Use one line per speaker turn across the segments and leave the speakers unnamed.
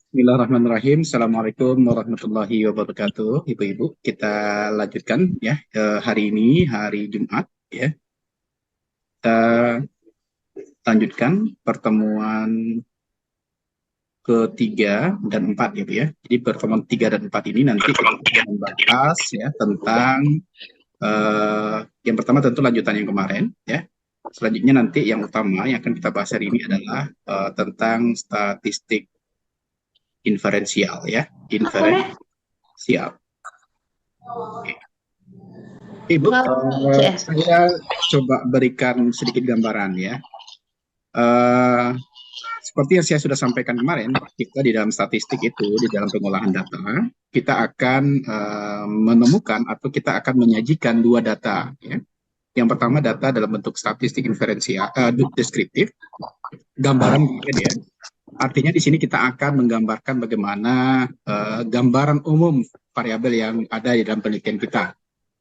Bismillahirrahmanirrahim. Assalamualaikum warahmatullahi wabarakatuh. Ibu-ibu, kita lanjutkan ya. Hari ini hari Jumat ya. Kita lanjutkan pertemuan ketiga dan empat gitu ya. Jadi pertemuan tiga dan empat ini nanti kita akan membahas ya tentang yang pertama tentu lanjutan yang kemarin ya. Selanjutnya nanti yang utama yang akan kita bahas hari ini adalah tentang statistik inferensial ya. Inferensial. Ibu,
CS.
saya coba berikan sedikit gambaran ya. Eh, Seperti yang saya sudah sampaikan kemarin, kita di dalam statistik itu, di dalam pengolahan data, kita akan menemukan atau kita akan menyajikan dua data. Ya. Yang pertama data dalam bentuk statistik inferensial, deskriptif, gambaran ya. Artinya di sini kita akan menggambarkan bagaimana gambaran umum variabel yang ada di dalam penelitian kita.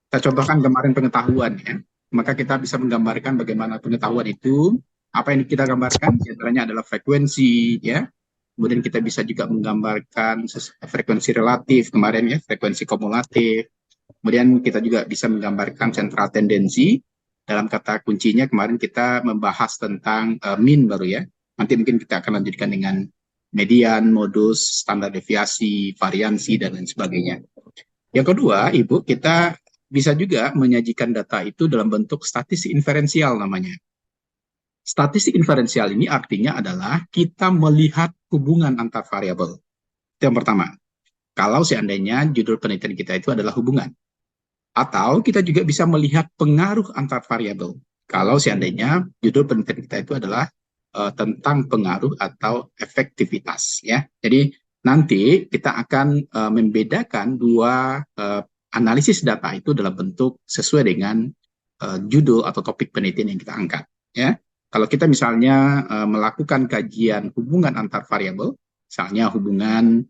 Kita contohkan kemarin pengetahuan ya. Maka kita bisa menggambarkan bagaimana pengetahuan itu, apa yang kita gambarkan, di antaranya adalah frekuensi ya. Kemudian kita bisa juga menggambarkan frekuensi relatif kemarin ya, frekuensi kumulatif. Kemudian kita juga bisa menggambarkan sentral tendensi. Dalam kata kuncinya kemarin kita membahas tentang mean baru ya. Nanti mungkin kita akan lanjutkan dengan median, modus, standar deviasi, variansi, dan lain sebagainya. Yang kedua, Ibu, kita bisa juga menyajikan data itu dalam bentuk statistik inferensial namanya. Statistik inferensial ini artinya adalah kita melihat hubungan antar variabel. Itu yang pertama. Kalau seandainya judul penelitian kita itu adalah hubungan. Atau kita juga bisa melihat pengaruh antar variabel. Kalau seandainya judul penelitian kita itu adalah tentang pengaruh atau efektivitas. Ya. Jadi nanti kita akan membedakan dua analisis data itu dalam bentuk sesuai dengan judul atau topik penelitian yang kita angkat. Ya, kalau kita misalnya melakukan kajian hubungan antar variabel, misalnya hubungan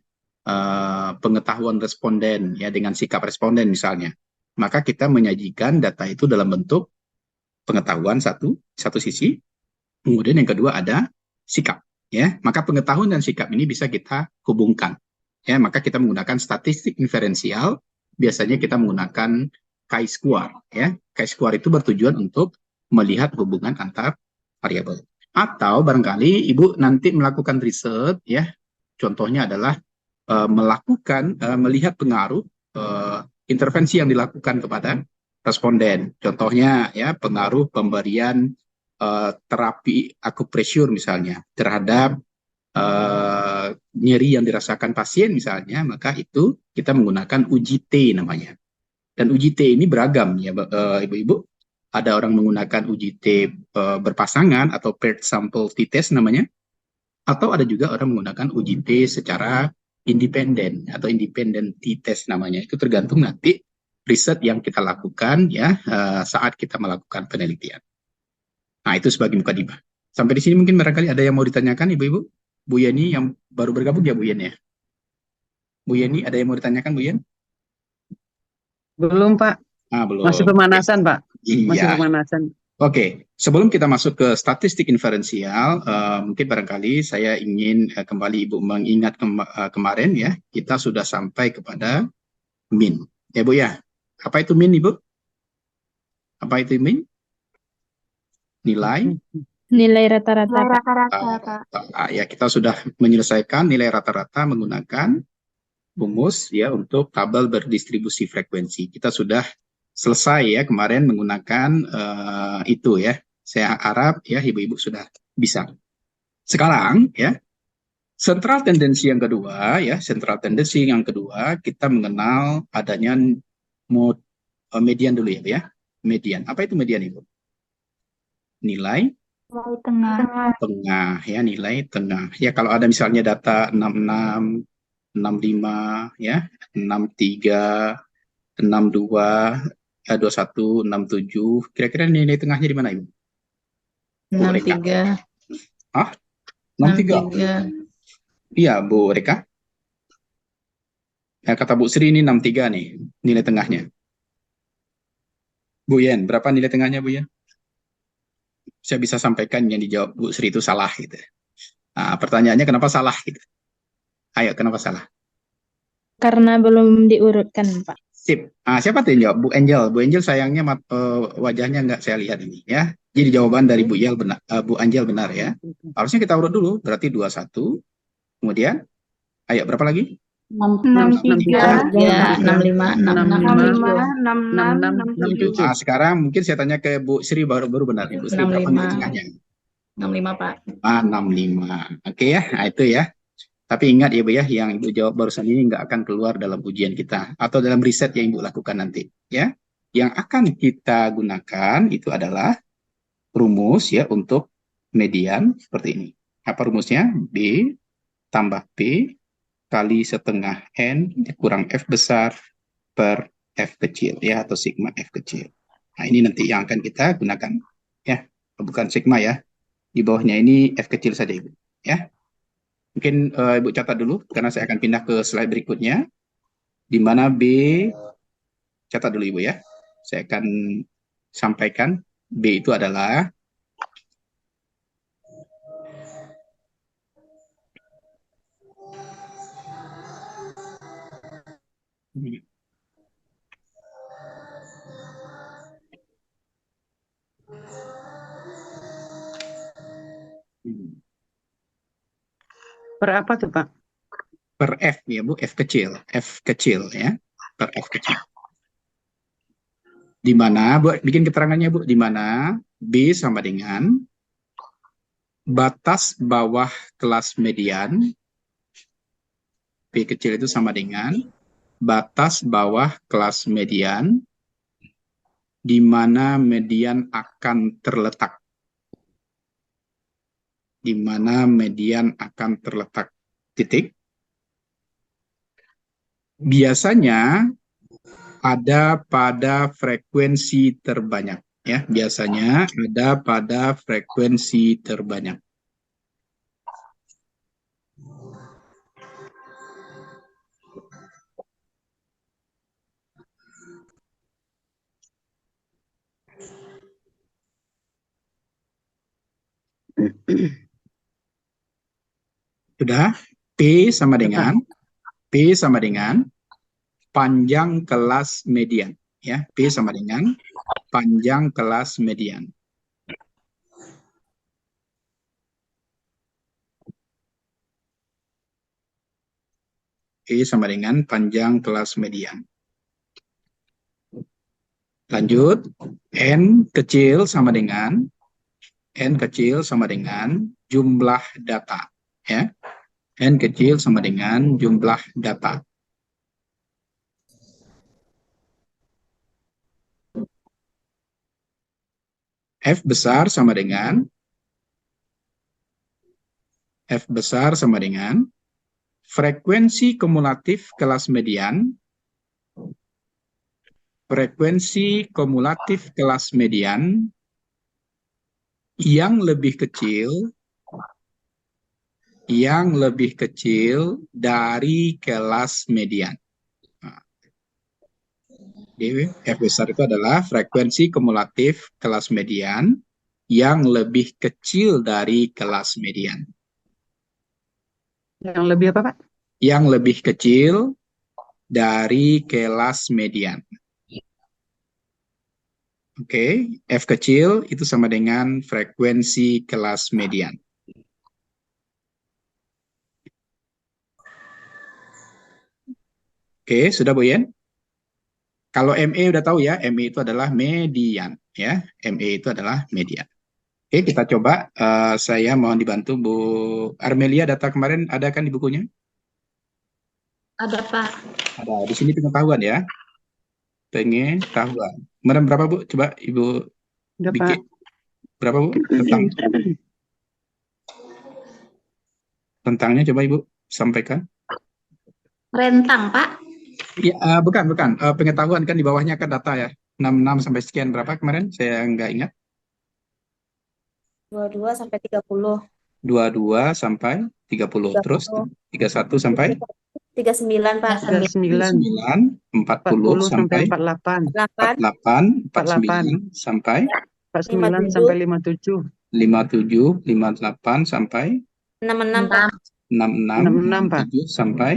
pengetahuan responden ya dengan sikap responden misalnya, maka kita menyajikan data itu dalam bentuk pengetahuan satu sisi, kemudian yang kedua ada sikap. Ya, maka pengetahuan dan sikap ini bisa kita hubungkan. Ya, maka kita menggunakan statistik inferensial. Biasanya kita menggunakan chi-square. Ya, chi-square itu bertujuan untuk melihat hubungan antar variabel. Atau barangkali Ibu nanti melakukan riset, ya, contohnya adalah melihat pengaruh intervensi yang dilakukan kepada responden. Contohnya, ya, pengaruh pemberian terapi akupresur misalnya terhadap nyeri yang dirasakan pasien misalnya, maka itu kita menggunakan uji T namanya. Dan uji T ini beragam ya Ibu-ibu. Ada orang menggunakan uji T berpasangan atau paired sample t-test namanya, atau ada juga orang menggunakan uji T secara independen atau independent t-test namanya. Itu tergantung nanti riset yang kita lakukan ya saat kita melakukan penelitian. Nah, itu sebagai mukadimah. Sampai di sini mungkin barangkali ada yang mau ditanyakan, Ibu-ibu? Bu Yeni yang baru bergabung ya, Bu Yeni ya? Bu Yeni, ada yang mau ditanyakan, Bu Yeni?
Belum, Pak. Masih
Belum. Oke.
pemanasan, Pak. Masih
Iya.
pemanasan.
Oke. Sebelum kita masuk ke statistik inferensial, mungkin barangkali saya ingin kembali Ibu mengingat kemarin ya, kita sudah sampai kepada mean. Ya, Bu ya. Apa itu mean, Ibu? Apa itu mean? Nilai
rata-rata, Pak.
ya, kita sudah menyelesaikan nilai rata-rata menggunakan rumus ya untuk tabel berdistribusi frekuensi. Kita sudah selesai ya kemarin menggunakan itu ya. Saya harap ya Ibu-ibu sudah bisa. Sekarang ya, sentral tendensi yang kedua ya, sentral tendensi yang kedua kita mengenal adanya median dulu ya. Median. Apa itu median, Ibu? Nilai tengah ya, nilai tengah. Ya, kalau ada misalnya data 66, 65 ya, 63, 62, 21, 67. Kira-kira nilai tengahnya di mana, Ibu?
63.
Ah, 63. Iya, Bu Reka. Ya, kata Bu Sri ini 63 nih, nilai tengahnya. Bu Yen, berapa nilai tengahnya, Bu Yen? Saya bisa sampaikan yang dijawab Bu Sri itu salah gitu. Nah, pertanyaannya kenapa salah gitu. Ayo, kenapa salah?
Karena belum diurutkan, Pak.
Sip. Siapa tuh yang jawab? Bu Angel. Bu Angel sayangnya wajahnya nggak saya lihat ini ya. Jadi jawaban dari Bu Angel benar, Bu Angel benar ya. Harusnya kita urut dulu, berarti 21. Kemudian, ayo berapa lagi?
63,
65,
67.
Sekarang mungkin saya tanya ke Bu Sri, baru benar nih. Bu Sri, berapa nilai tengahnya?
65, Pak.
65. Oke ya, itu ya. Tapi ingat ya Bu ya, yang Ibu jawab barusan ini nggak akan keluar dalam ujian kita atau dalam riset yang Ibu lakukan nanti ya. Yang akan kita gunakan itu adalah rumus ya untuk median seperti ini. Apa rumusnya? B tambah P kali setengah N kurang F besar per F kecil ya, atau sigma F kecil. Nah ini nanti yang akan kita gunakan ya, bukan sigma ya. Di bawahnya ini F kecil saja Ibu ya. Mungkin Ibu catat dulu, karena saya akan pindah ke slide berikutnya, di mana B, catat dulu Ibu ya. Saya akan sampaikan, B itu adalah
Per apa tuh, Pak?
per F ya Bu, F kecil ya, per F kecil. Di mana, Bu, bikin keterangannya Bu, di mana B sama dengan batas bawah kelas median, P kecil itu sama dengan batas bawah kelas median, di mana median akan terletak. Di mana median akan terletak, titik. Biasanya ada pada frekuensi terbanyak. Ya, biasanya ada pada frekuensi terbanyak. Sudah? P sama dengan panjang kelas median. Ya, P sama dengan panjang kelas median. P sama dengan panjang kelas median. Lanjut, N kecil sama dengan jumlah data. Ya, N kecil sama dengan jumlah data. F besar sama dengan frekuensi kumulatif kelas median. Frekuensi kumulatif kelas median yang lebih kecil dari kelas median. Jadi, F besar itu adalah frekuensi kumulatif kelas median yang lebih kecil dari kelas median.
Yang lebih apa, Pak?
Yang lebih kecil dari kelas median. Oke, F kecil itu sama dengan frekuensi kelas median. Oke, sudah Bu Yen? Kalau ME udah tahu ya, ME itu adalah median ya. ME itu adalah median. Oke, kita coba. Saya mohon dibantu Bu Armelia, data kemarin ada kan di bukunya?
Ada, Pak.
Ada. Di sini pengetahuan ya. Pengetahuan. Kemarin berapa Bu? Coba Ibu bikin. Berapa Bu? Tentangnya coba Ibu sampaikan.
Rentang, Pak.
Ya, bukan. Pengetahuan kan di bawahnya kan data ya. 66 sampai sekian berapa kemarin? Saya nggak ingat.
22 sampai 30.
22 sampai 30. Terus 31 sampai
39, Pak.
39, 40 sampai
48.
48, 49 sampai
49 sampai 57.
57, 58 sampai
66, Pak.
66, Pak.
7 sampai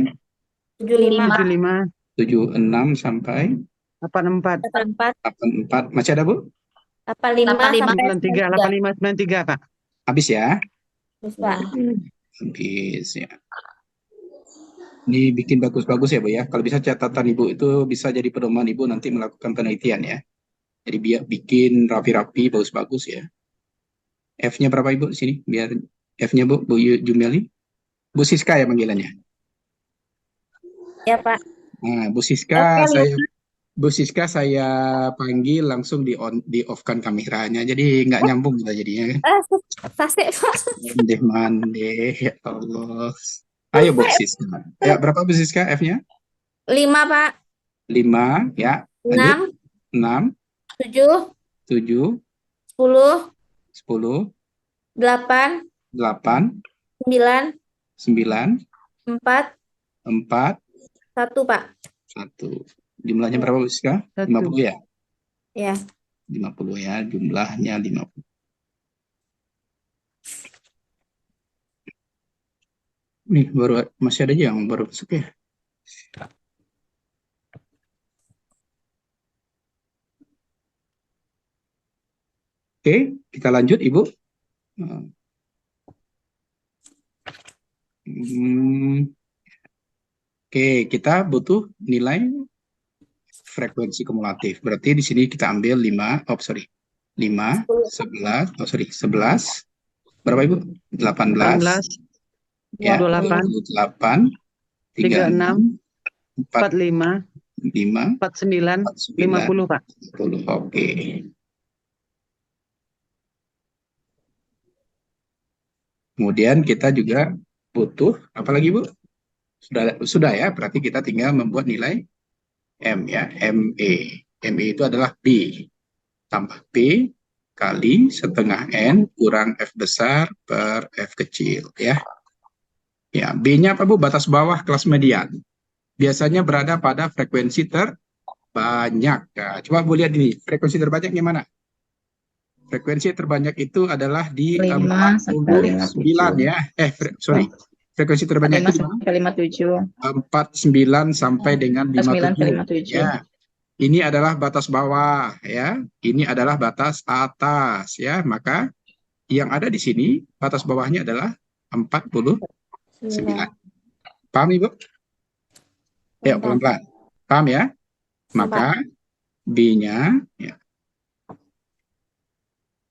75.
75,
76 sampai
84,
84.
84. Masih ada, Bu?
85 sampai
93, 85, 93, Pak.
Habis ya?
Terus, Pak.
Habis ya. Ini bikin bagus-bagus ya, Bu ya. Kalau bisa catatan Ibu itu bisa jadi pedoman Ibu nanti melakukan penelitian ya. Jadi biar bikin rapi-rapi, bagus-bagus ya. F-nya berapa Ibu di sini? Biar F-nya Bu, Jumeli. Bu Siska ya panggilannya.
Ya, Pak.
Nah, Bu Siska
F-nya
saya panggil langsung di off-kan kameranya. Jadi nggak nyambung kita jadinya.
Sase, Pak.
Mande, ya Allah. Ayo Bu Siska. Ya, berapa Bu Siska F-nya?
5, Pak.
5 ya.
6,
6,
7,
7,
10,
10,
8,
8,
9,
9,
4,
4,
1, Pak.
1. Jumlahnya berapa Bu Siska?
1.
50 ya?
Ya.
50 ya, jumlahnya 50. Nih, baru masih ada yang baru masuk ya. Oke, kita lanjut Ibu. Oke, kita butuh nilai frekuensi kumulatif. Berarti di sini kita ambil 5, 5, 11. Berapa Ibu? 18.
18,
Ya,
28,
36,
45,
5,
49, 50, Pak.
50. Oke. Kemudian kita juga butuh apa lagi Bu? Sudah ya, berarti kita tinggal membuat nilai M ya, ME. ME itu adalah B tambah P kali setengah N kurang F besar per F kecil ya. Ya, B-nya apa Bu? Batas bawah kelas median. Biasanya berada pada frekuensi terbanyak. Nah, coba Bu lihat ini, frekuensi terbanyak gimana? Frekuensi terbanyak itu adalah di
5 sampai
49 ya. Frekuensi terbanyak
5
itu di mana?
sampai 57.
49 sampai dengan
9 sampai
57.
57.
Ya. Ini adalah batas bawah ya. Ini adalah batas atas ya. Maka yang ada di sini batas bawahnya adalah 49. Paham Ibu? Ya, pelan-pelan. Paham ya? Maka B-nya ya.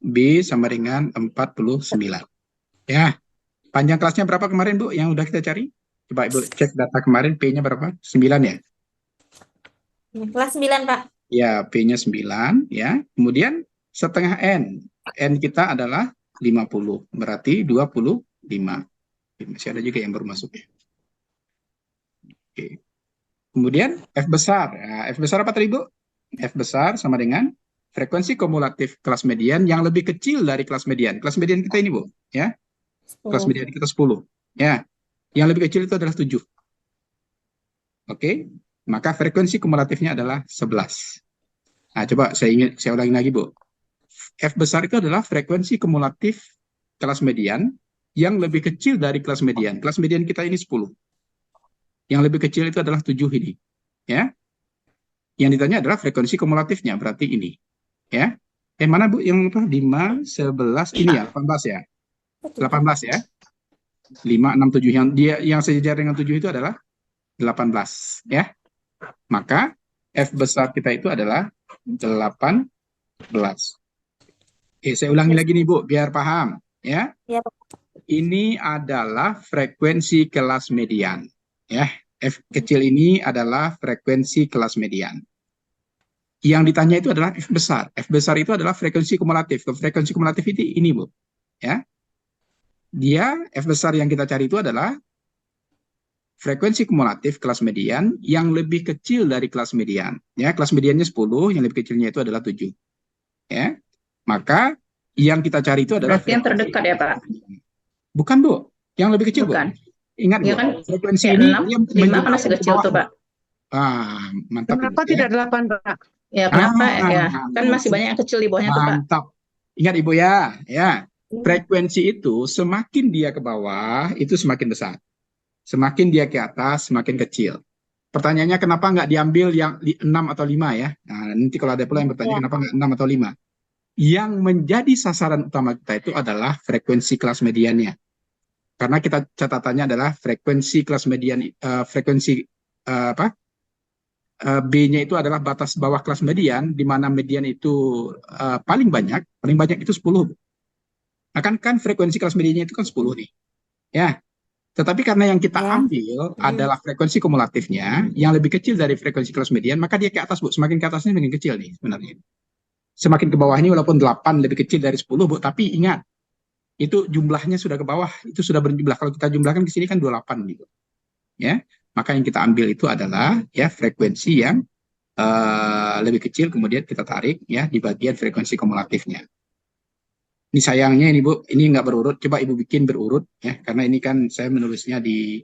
B sama dengan 49. Ya. Panjang kelasnya berapa kemarin Bu yang udah kita cari? Coba Ibu cek data kemarin P-nya berapa? 9 ya?
Kelas 9, Pak.
Ya, P-nya 9 ya. Kemudian setengah N. N kita adalah 50. Berarti 25. Masih ada juga yang baru masuk ya. Oke. Kemudian F besar. Nah, F besar apa tadi Bu? F besar sama dengan frekuensi kumulatif kelas median yang lebih kecil dari kelas median. Kelas median kita ini Bu, ya. Kelas median kita 10. Ya. Yang lebih kecil itu adalah 7. Oke. Maka frekuensi kumulatifnya adalah 11. Nah, coba saya ulangi lagi, Bu. F besar itu adalah frekuensi kumulatif kelas median yang lebih kecil dari kelas median. Kelas median kita ini 10. Yang lebih kecil itu adalah 7 ini. Ya. Yang ditanya adalah frekuensi kumulatifnya, berarti ini. Ya. Mana Bu yang apa? 5, 11, ini ya, 18 ya. 18 ya. 5, 6, 7 yang sejajar dengan 7 itu adalah 18 ya. Maka F besar kita itu adalah 18. Saya ulangi lagi nih Bu biar paham ya.
Ya,
ini adalah frekuensi kelas median ya. F kecil ini adalah frekuensi kelas median. Yang ditanya itu adalah F besar. F besar itu adalah frekuensi kumulatif. Frekuensi kumulatif ini Bu ya. Dia F besar yang kita cari itu adalah frekuensi kumulatif kelas median yang lebih kecil dari kelas median. Ya, kelas mediannya 10, yang lebih kecilnya itu adalah 7. Ya. Maka yang kita cari itu adalah
Berarti yang terdekat ya, Pak?
Bukan, Bu. Yang lebih kecil,
Bukan.
Bu. Ingat,
Ya
Bu.
kan?
Frekuensi
Ya,
ini
5 kan masih kecil tuh, Pak.
Mantap.
Kenapa
Ibu,
tidak 8, Pak?
Ya, kenapa ya? Kan masih banyak yang kecil di bawahnya tuh, Pak.
Mantap. Ingat Ibu ya. Frekuensi itu semakin dia ke bawah itu semakin besar. Semakin dia ke atas, semakin kecil. Pertanyaannya kenapa nggak diambil yang 6 atau 5 ya? Nah, nanti kalau ada pula yang bertanya kenapa nggak 6 atau 5? Yang menjadi sasaran utama kita itu adalah frekuensi kelas mediannya. Karena kita catatannya adalah frekuensi kelas median, B-nya itu adalah batas bawah kelas median, di mana median itu paling banyak itu 10. Nah, kan frekuensi kelas mediannya itu kan 10 nih. Ya, tetapi karena yang kita ambil adalah frekuensi kumulatifnya, yang lebih kecil dari frekuensi kelas median, maka dia ke atas, Bu. Semakin ke atasnya semakin kecil nih sebenarnya. Semakin ke bawah ini walaupun 8 lebih kecil dari 10, Bu, tapi ingat, itu jumlahnya sudah ke bawah, itu sudah berjumlah. Kalau kita jumlahkan ke sini kan 28 gitu. Ya, maka yang kita ambil itu adalah ya frekuensi yang lebih kecil, kemudian kita tarik ya di bagian frekuensi kumulatifnya. Ini sayangnya ini Bu, ini nggak berurut. Coba Ibu bikin berurut ya, karena ini kan saya menulisnya di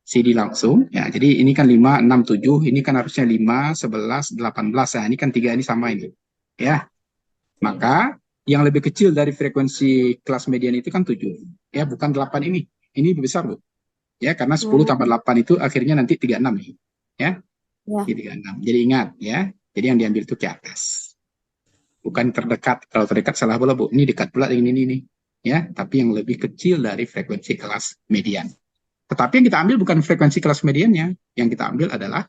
CD langsung ya. Jadi ini kan 5, 6, 7, ini kan harusnya 5, 11, 18. Nah, ini kan 3 ini sama ini. Ya. Maka yang lebih kecil dari frekuensi kelas median itu kan 7. Ya, bukan 8 ini. Ini lebih besar, Bu. Ya, karena 10 tambah 8 itu akhirnya nanti 36 nih. Ya.
Ya.
36. Jadi ingat ya. Jadi yang diambil itu ke atas. Bukan terdekat. Kalau terdekat salah pula, Bu. Ini dekat pula dengan ini nih. Ya, tapi yang lebih kecil dari frekuensi kelas median. Tetapi yang kita ambil bukan frekuensi kelas mediannya. Yang kita ambil adalah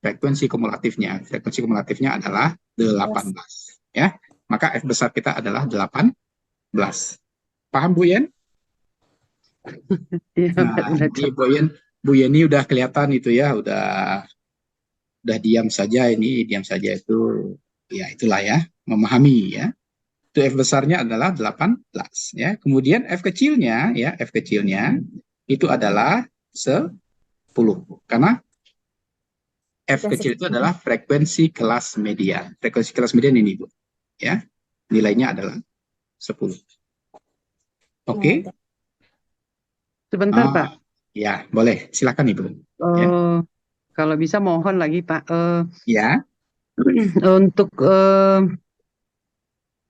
frekuensi kumulatifnya. Frekuensi kumulatifnya adalah 18. Ya. Maka F besar kita adalah 18. Paham, Bu Yen?
Iya,
Nah, ini Bu Yeni udah kelihatan itu ya, udah diam saja ini, diam saja itu. Ya, itulah ya. Memahami ya, itu F besarnya adalah 18 ya. Kemudian F kecilnya ya, F kecilnya itu adalah 10. Karena F kecil itu adalah frekuensi kelas median. Frekuensi kelas median ini Bu. Ya. Nilainya adalah 10. Oke?
Sebentar, Pak.
Ya, boleh. Silakan Ibu. Ya.
Kalau bisa mohon lagi, Pak.
Ya.
Untuk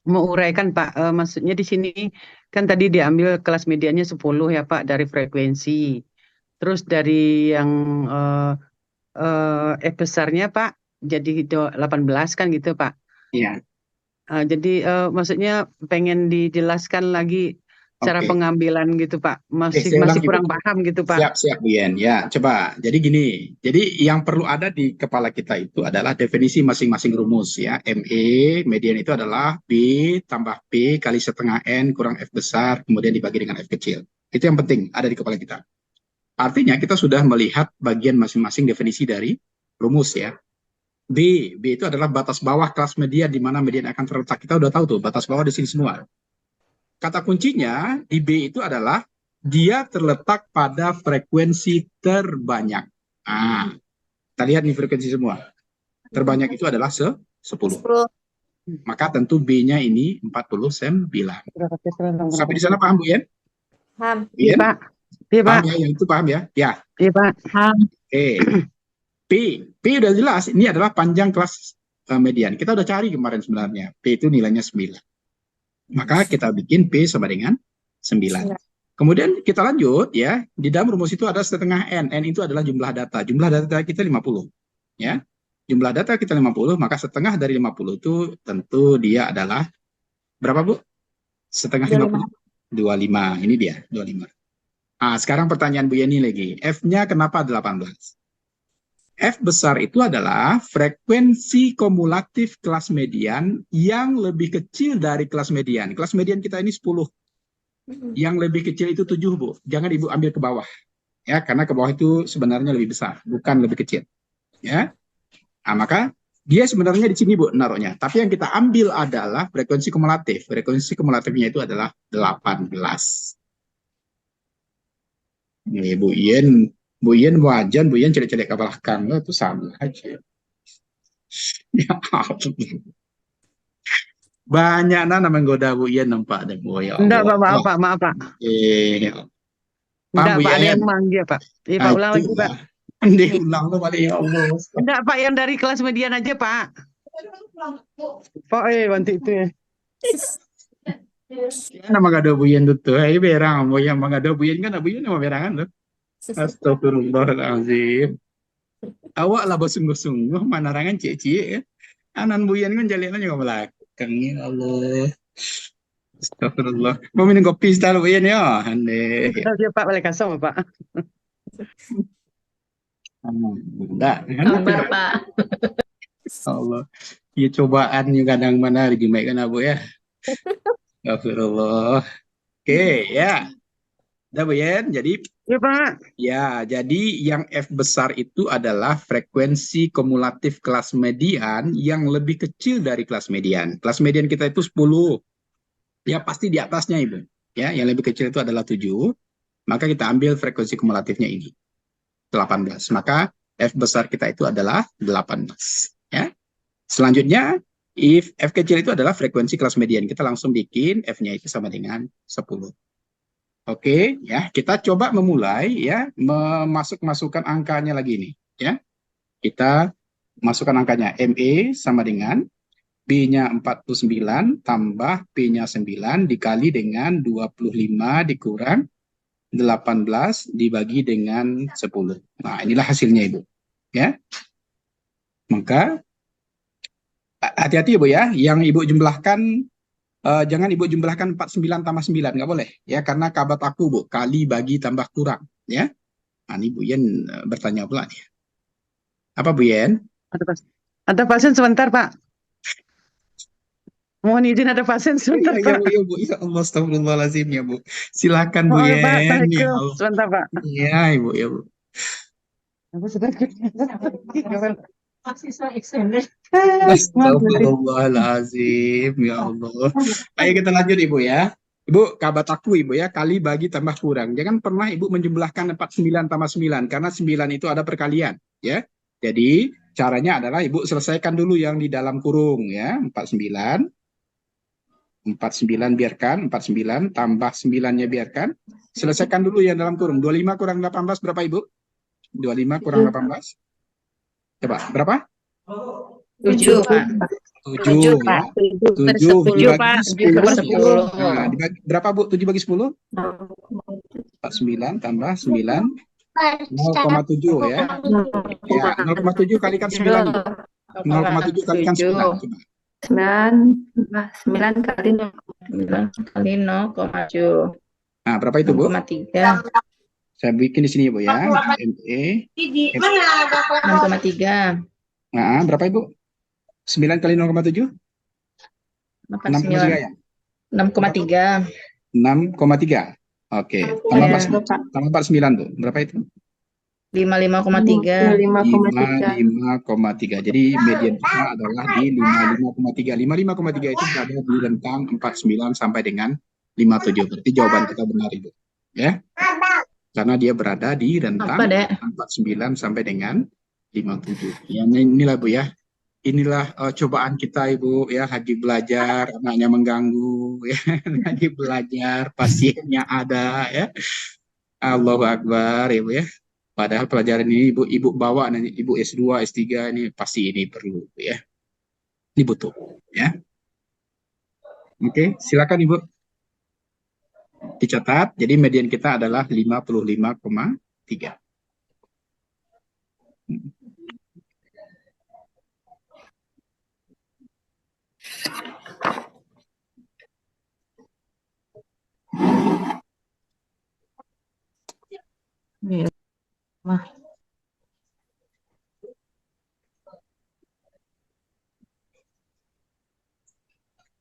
menguraikan Pak, maksudnya di sini kan tadi diambil kelas mediannya 10 ya Pak dari frekuensi. Terus dari yang F besarnya Pak jadi 18 kan gitu Pak.
Iya.
Jadi maksudnya pengen dijelaskan lagi cara pengambilan gitu Pak. Masih kurang paham gitu Pak.
Siap Bu Yen. Ya, coba. Jadi gini. Jadi yang perlu ada di kepala kita itu adalah definisi masing-masing rumus ya. ME, median itu adalah B tambah P kali setengah N kurang F besar, kemudian dibagi dengan F kecil. Itu yang penting ada di kepala kita. Artinya kita sudah melihat bagian masing-masing definisi dari rumus ya. B itu adalah batas bawah kelas median di mana median akan terletak. Kita udah tahu tuh batas bawah di sini semua. Kata kuncinya di B itu adalah dia terletak pada frekuensi terbanyak. Nah, kita lihat nih frekuensi semua. Terbanyak itu adalah 10. Maka tentu B-nya ini 49. Sampai di sana paham Bu Yen?
Paham.
Iya Pak. Iya Pak.
Paham ya, yang itu paham ya? Ya.
Iya Pak. Paham.
Oke. P udah jelas, ini adalah panjang kelas median. Kita udah cari kemarin sebenarnya. P itu nilainya 9. Maka kita bikin P sama dengan 9. Kemudian kita lanjut ya, di dalam rumus itu ada setengah N. N itu adalah jumlah data. Jumlah data kita 50. Ya. Jumlah data kita 50, maka setengah dari 50 itu tentu dia adalah berapa Bu? Setengah 50. 25. Ini dia, 25. Nah, sekarang pertanyaan Bu Yeni lagi. F-nya kenapa 18? F besar itu adalah frekuensi kumulatif kelas median yang lebih kecil dari kelas median. Kelas median kita ini 10. Yang lebih kecil itu 7, Bu. Jangan Ibu ambil ke bawah. Ya, karena ke bawah itu sebenarnya lebih besar, bukan lebih kecil. Ya. Nah, maka dia sebenarnya di sini Bu naruhnya. Tapi yang kita ambil adalah frekuensi kumulatif. Frekuensi kumulatifnya itu adalah 18. Ini Bu Yen wajan, Bu Yen celek-celek ke belakang, itu sama aja. Ya banyak nama menggoda Bu Yen nampak deh Bu ya.
Enggak Pak, maaf Pak.
Enggak
Pak, ada yang manggil Pak. Iya Pak, ulang lagi Pak.
Diulang tuh Pak ya Allah.
Enggak Pak, yang dari kelas median aja Pak. Pak, bantu itu ya.
Nama gado Bu Yen tuh, berang Bu Yen mangado Bu Yen kan Bu Yen nama berangan tuh. Astagfirullahalazim. Awak lah bersungguh-sungguh menerangan cik-cik ya. Anan buyan kan jalinan juga melakukan ya Allah. Astagfirullah. Mau minum kopi setelah buyan ya. Andai. Ya.
Ya Pak, boleh kasih Pak.
Enggak.
Sabar, Pak.
Allah. Ya cobaan yang kadang mana digimakan Abu ya. Astagfirullah. Oke ya. Udah buyan. Jadi
Ya Pak.
ya, jadi yang F besar itu adalah frekuensi kumulatif kelas median yang lebih kecil dari kelas median. Kelas median kita itu 10. Ya, pasti di atasnya, Ibu. Ya, yang lebih kecil itu adalah 7. Maka kita ambil frekuensi kumulatifnya ini, 18. Maka F besar kita itu adalah 18. Ya. Selanjutnya, if F kecil itu adalah frekuensi kelas median. Kita langsung bikin F-nya itu sama dengan 10. Oke, ya kita coba memulai ya masukkan angkanya lagi nih, ya. Kita masukkan angkanya ME sama dengan B-nya 49 tambah P-nya 9 dikali dengan 25 dikurang 18 dibagi dengan 10. Nah, inilah hasilnya Ibu, ya. Maka hati-hati Ibu ya, yang Ibu jumlahkan jangan Ibu jumlahkan 49 tambah 9, nggak boleh. Ya, karena kabat aku, Bu, kali bagi tambah kurang. Ya, nah, ini Bu Yen bertanya pula nih. Apa Bu Yen?
Ada pasien sebentar, Pak. Mohon izin ada pasien sebentar,
Ya,
Pak.
Bu, ya Allah, astagfirullahaladzim ya, Bu. Silakan Bu
Pak,
Yen. Ya
Assalamualaikum.
Allah.
Sebentar, Pak.
Iya, Ibu, ya, Bu.
Apa sudah?
Astagfirullahaladzim, ya Allah. Ayo kita lanjut Ibu ya. Ibu, kabat aku Ibu ya, kali bagi tambah kurang. Jangan pernah Ibu menjumlahkan 49 tambah 9, karena 9 itu ada perkalian. Ya. Jadi, caranya adalah Ibu selesaikan dulu yang di dalam kurung ya, 49. 49 biarkan, 49 tambah 9-nya biarkan. Selesaikan dulu yang dalam kurung. 25 kurang 18 berapa Ibu? 25 kurang 18. Coba, berapa?
7, Pak.
7 ya. 7 dibagi 10.
10.
Nah, dibagi, berapa Bu? 7 bagi 10? 49 tambah 9. 0,7 ya. Ya, 0,7 kalikan 9. 0,7 kalikan 9. Coba.
9 kali 0,7.
Nah, berapa itu Bu?
6,3.
Saya bikin di sini Bu ya. ME
6,3.
Nah, berapa Ibu? 9 kali 0,7? 6,3 ya?
6,3.
6,3. Oke. Tambah 49 Bu. Berapa itu?
55,3.
55,3. Jadi median kita adalah di 55,3. 55,3 itu berada di rentang 49 sampai dengan 57. Berarti jawaban kita benar Ibu. Ya. Karena dia berada di rentang 49 sampai dengan 57. Ya, inilah Bu ya. Inilah cobaan kita Ibu ya, lagi belajar, anaknya mengganggu ya, lagi belajar, pasiennya ada ya. Allahu Akbar Ibu ya. Padahal pelajaran ini Ibu bawa nanti Ibu S2, S3 ini pasti ini perlu ya. Ini butuh ya. Oke, silakan Ibu. Dicatat. Jadi median kita adalah 55,3.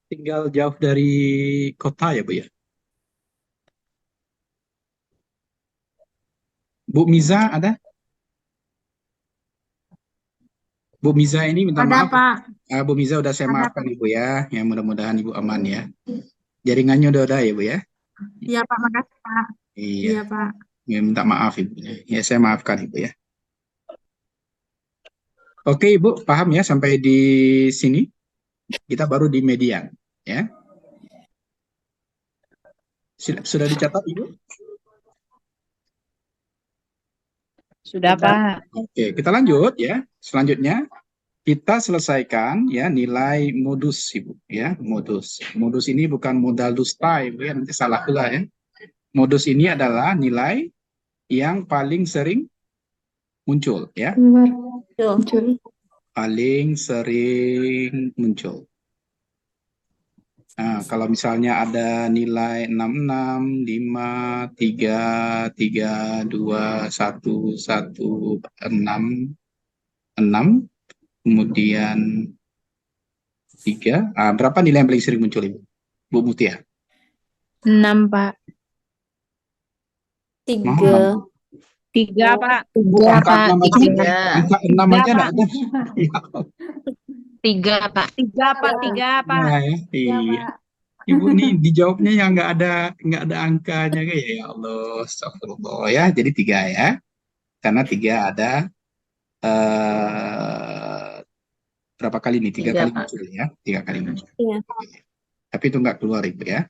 Tinggal jauh dari kota ya Bu ya. Bu Miza ada? Bu Miza ini minta maaf.
Pak.
Bu Miza udah saya maafkan Ibu ya. Ya mudah-mudahan Ibu aman ya. Jaringannya udah ya Bu ya.
Iya Pak, makasih Pak.
Iya.
Iya Pak.
Ya, minta maaf Ibu. Ya saya maafkan Ibu ya. Oke Ibu, paham ya sampai di sini? Kita baru di median ya. Sudah dicatat Ibu?
Sudah, Pak.
Oke, kita lanjut ya. Selanjutnya kita selesaikan ya nilai modus Ibu ya, modus. Modus ini bukan modal dusta Ibu ya, nanti salah pula ya. Modus ini adalah nilai yang paling sering muncul ya.
Tuh.
Paling sering muncul. Nah, kalau misalnya ada nilai 66, 5, 3, 3, 2, 1, 1, 6, 6, kemudian 3. Berapa nilai yang paling sering muncul, Ibu? Bu Mutia?
6, Pak. 3.
Mahal.
3, Pak.
Bu,
3,
angka
Pak.
6 aja,
3.
angka 6 aja
Pak.
enggak ada. Ya,
3, Pak.
3, Pak. 3, Pak.
nah, ya. Iya. Ibu nih dijawabnya yang nggak ada angkanya kayak ya Allah, astagfirullah ya. Jadi 3 ya. Karena 3 ada berapa kali nih? 3
3,
kali
Pak.
muncul ya. 3 kali muncul.
Iya.
Tapi itu nggak keluar Ibu ya.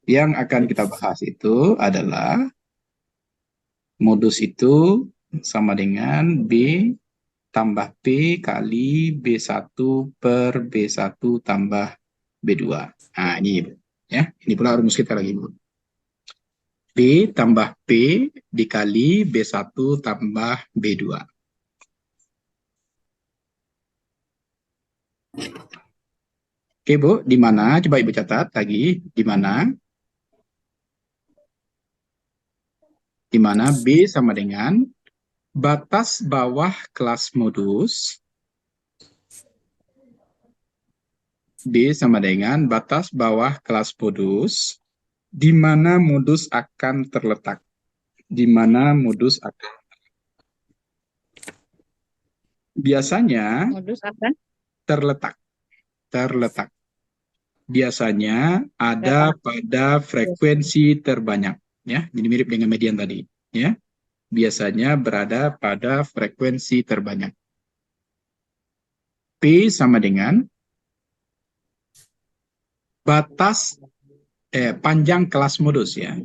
Yang akan kita bahas itu adalah modus itu sama dengan B tambah P kali B1 per B1 tambah B2. Nah, ini Ibu. Ya, ini pula rumus kita lagi, Bu. B tambah P dikali B1 tambah B2. Oke, Bu, di mana? Coba Ibu catat lagi. Di mana? Di mana B sama dengan batas bawah kelas modus. B sama dengan batas bawah kelas modus, di mana modus akan terletak. Di mana modus akan biasanya
Modus akan
terletak. Terletak. Biasanya ada pada frekuensi terbanyak. Ya, jadi mirip dengan median tadi. Ya, biasanya berada pada frekuensi terbanyak. P sama dengan batas panjang kelas modus ya.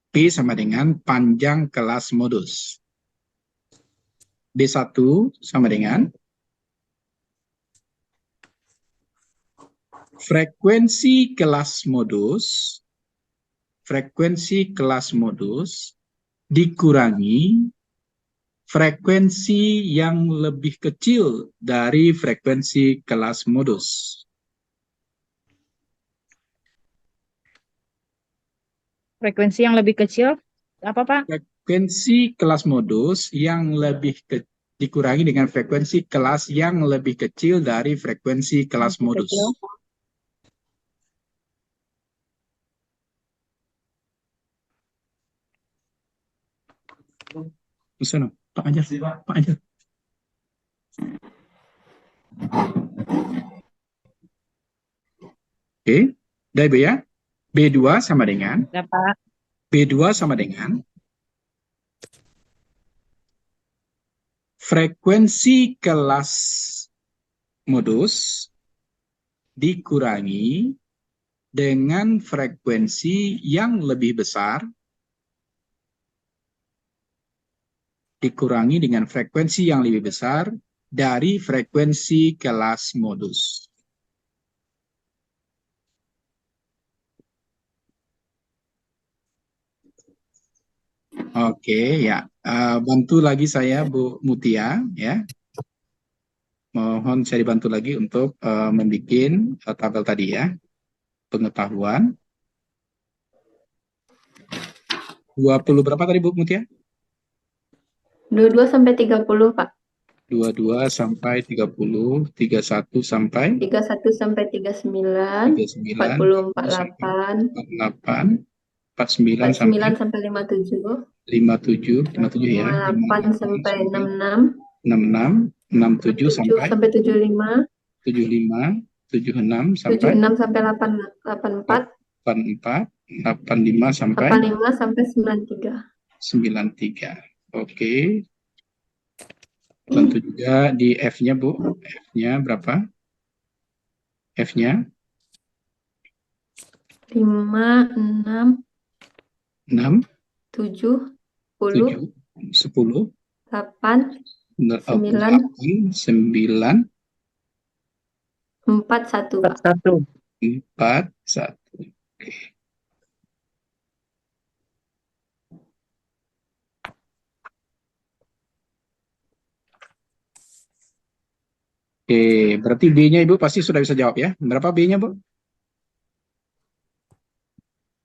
P sama dengan panjang kelas modus. B1 sama dengan frekuensi kelas modus dikurangi frekuensi yang lebih kecil dari frekuensi kelas modus.
frekuensi yang lebih kecil apa, Pak?
Frekuensi kelas modus yang dikurangi dengan frekuensi kelas yang lebih kecil dari frekuensi kelas modus. Sana, Pak aja, Pak aja. Oke, udah Ibu ya. B2 sama dengan
Ya, Pak.
B2 sama dengan frekuensi kelas modus dikurangi dengan frekuensi yang lebih besar dari frekuensi kelas modus. Oke, ya. Bantu lagi saya Bu Mutia ya. Mohon saya dibantu lagi untuk membuat tabel tadi ya. Pengetahuan. 20 berapa tadi Bu Mutia?
22 sampai 30, Pak.
22 sampai 30, 31 sampai
31 sampai 39, 40 48,
48, 49 sampai
49 sampai 57,
57 ya.
58 sampai 66,
66, 67
7 sampai 75,
75, 76 sampai
76 sampai 84,
84, 85 sampai
85 sampai 93.
93. Oke. Tentu juga di F-nya, Bu. F-nya berapa? F-nya
5, 6,
6,
7,
7, 10,
8,
9, 9,
4, 1, Pak.
1.
4, 1. Oke. Oke, berarti B-nya Ibu pasti sudah bisa jawab ya. Berapa B-nya, Bu?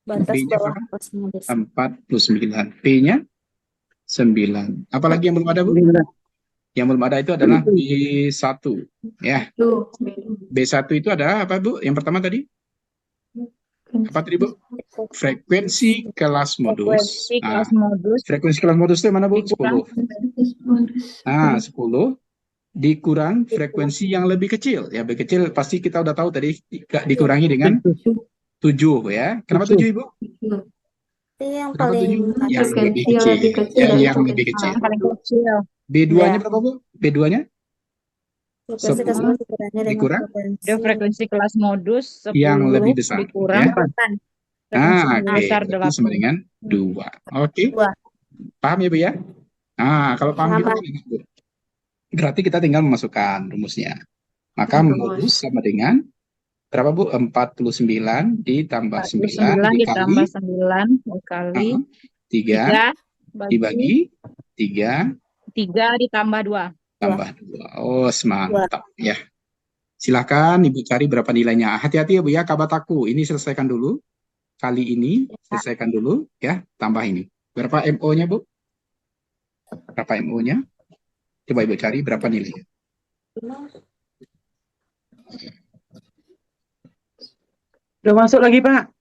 Batas
B-nya
bawah
berapa?
plus minus.
49. P-nya 9. Apalagi yang belum ada, Bu? Yang belum ada itu adalah B1. Ya,
Tuh.
B1 itu ada apa, Bu? Yang pertama tadi? Apa tadi, Bu? Frekuensi kelas modus.
Frekuensi kelas modus
Frekuensi kelas modus itu mana, Bu?
dikurang
10. 10 dikurang frekuensi yang lebih kecil. Ya, lebih kecil pasti kita udah tahu tadi dikurangi dengan 7 ya. Kenapa 7, Ibu?
Yang
Kenapa
paling
7? Yang
atas.
lebih
Frekuensi yang
kecil.
lebih kecil
Ya,
dari
yang lebih
frekuensi
kecil.
yang paling kecil.
B2-nya
Ya.
berapa, Bu? B2-nya?
Frekuensi kelas
10
modus dikurangi dengan
dikurang
Dia frekuensi kelas modus 10
yang lebih besar.
dikurang
Ya.
frekuensi
Oke.
besar
Berarti sama
8.
dengan 2. Oke.
Dua.
Paham ya, Bu ya? Kalau paham
Paham,
gitu
Pak.
kan enak, Bu. Berarti kita tinggal memasukkan rumusnya. Maka modus sama dengan berapa, Bu? 49 ditambah 9
49
dikali
ditambah 9 dikali
3
3
dibagi 3
ditambah 2.
tambah 2. Oh, semantap ya. Silakan Ibu cari berapa nilainya. Hati-hati ya, Bu ya, Kabataku. Ini selesaikan dulu. Kali ini selesaikan dulu ya, tambah ini. Berapa MO-nya, Bu? Berapa MO-nya? Coba Ibu cari berapa nilainya.
Udah masuk lagi, Pak.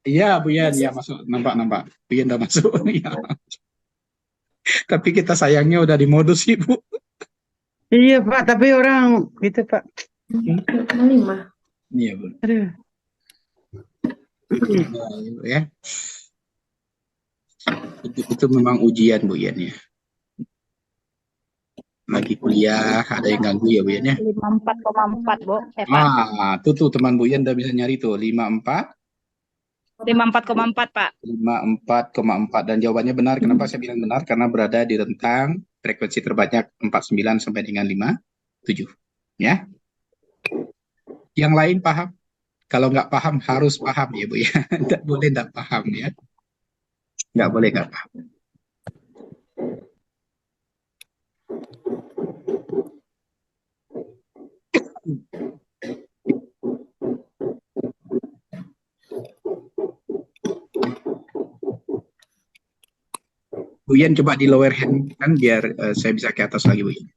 Iya, Bu Yan, ya masuk. Nampak. Bu Yan udah masuk. Ya. Tapi kita sayangnya udah di modus, Ibu.
Iya, Pak, tapi orang gitu, Pak.
5.
Iya, Bu.
Aduh.
Ya. Itu memang ujian, Bu Yan ya. Lagi kuliah, ada yang ganggu ya, Bu Yan ya.
54,4, Bu. Pak.
Tuh teman Bu Yan udah bisa nyari tuh, 54.
54,4, Pak.
54,4 dan jawabannya benar. Kenapa saya bilang benar? Karena berada di rentang frekuensi terbanyak 49 sampai dengan 57. Ya. Yang lain paham? Kalau nggak paham harus paham ya, Bu ya. Nggak boleh nggak paham ya. Nggak boleh nggak paham. Bu Yan coba di lower hand kan biar saya bisa ke atas lagi, Bu Yan.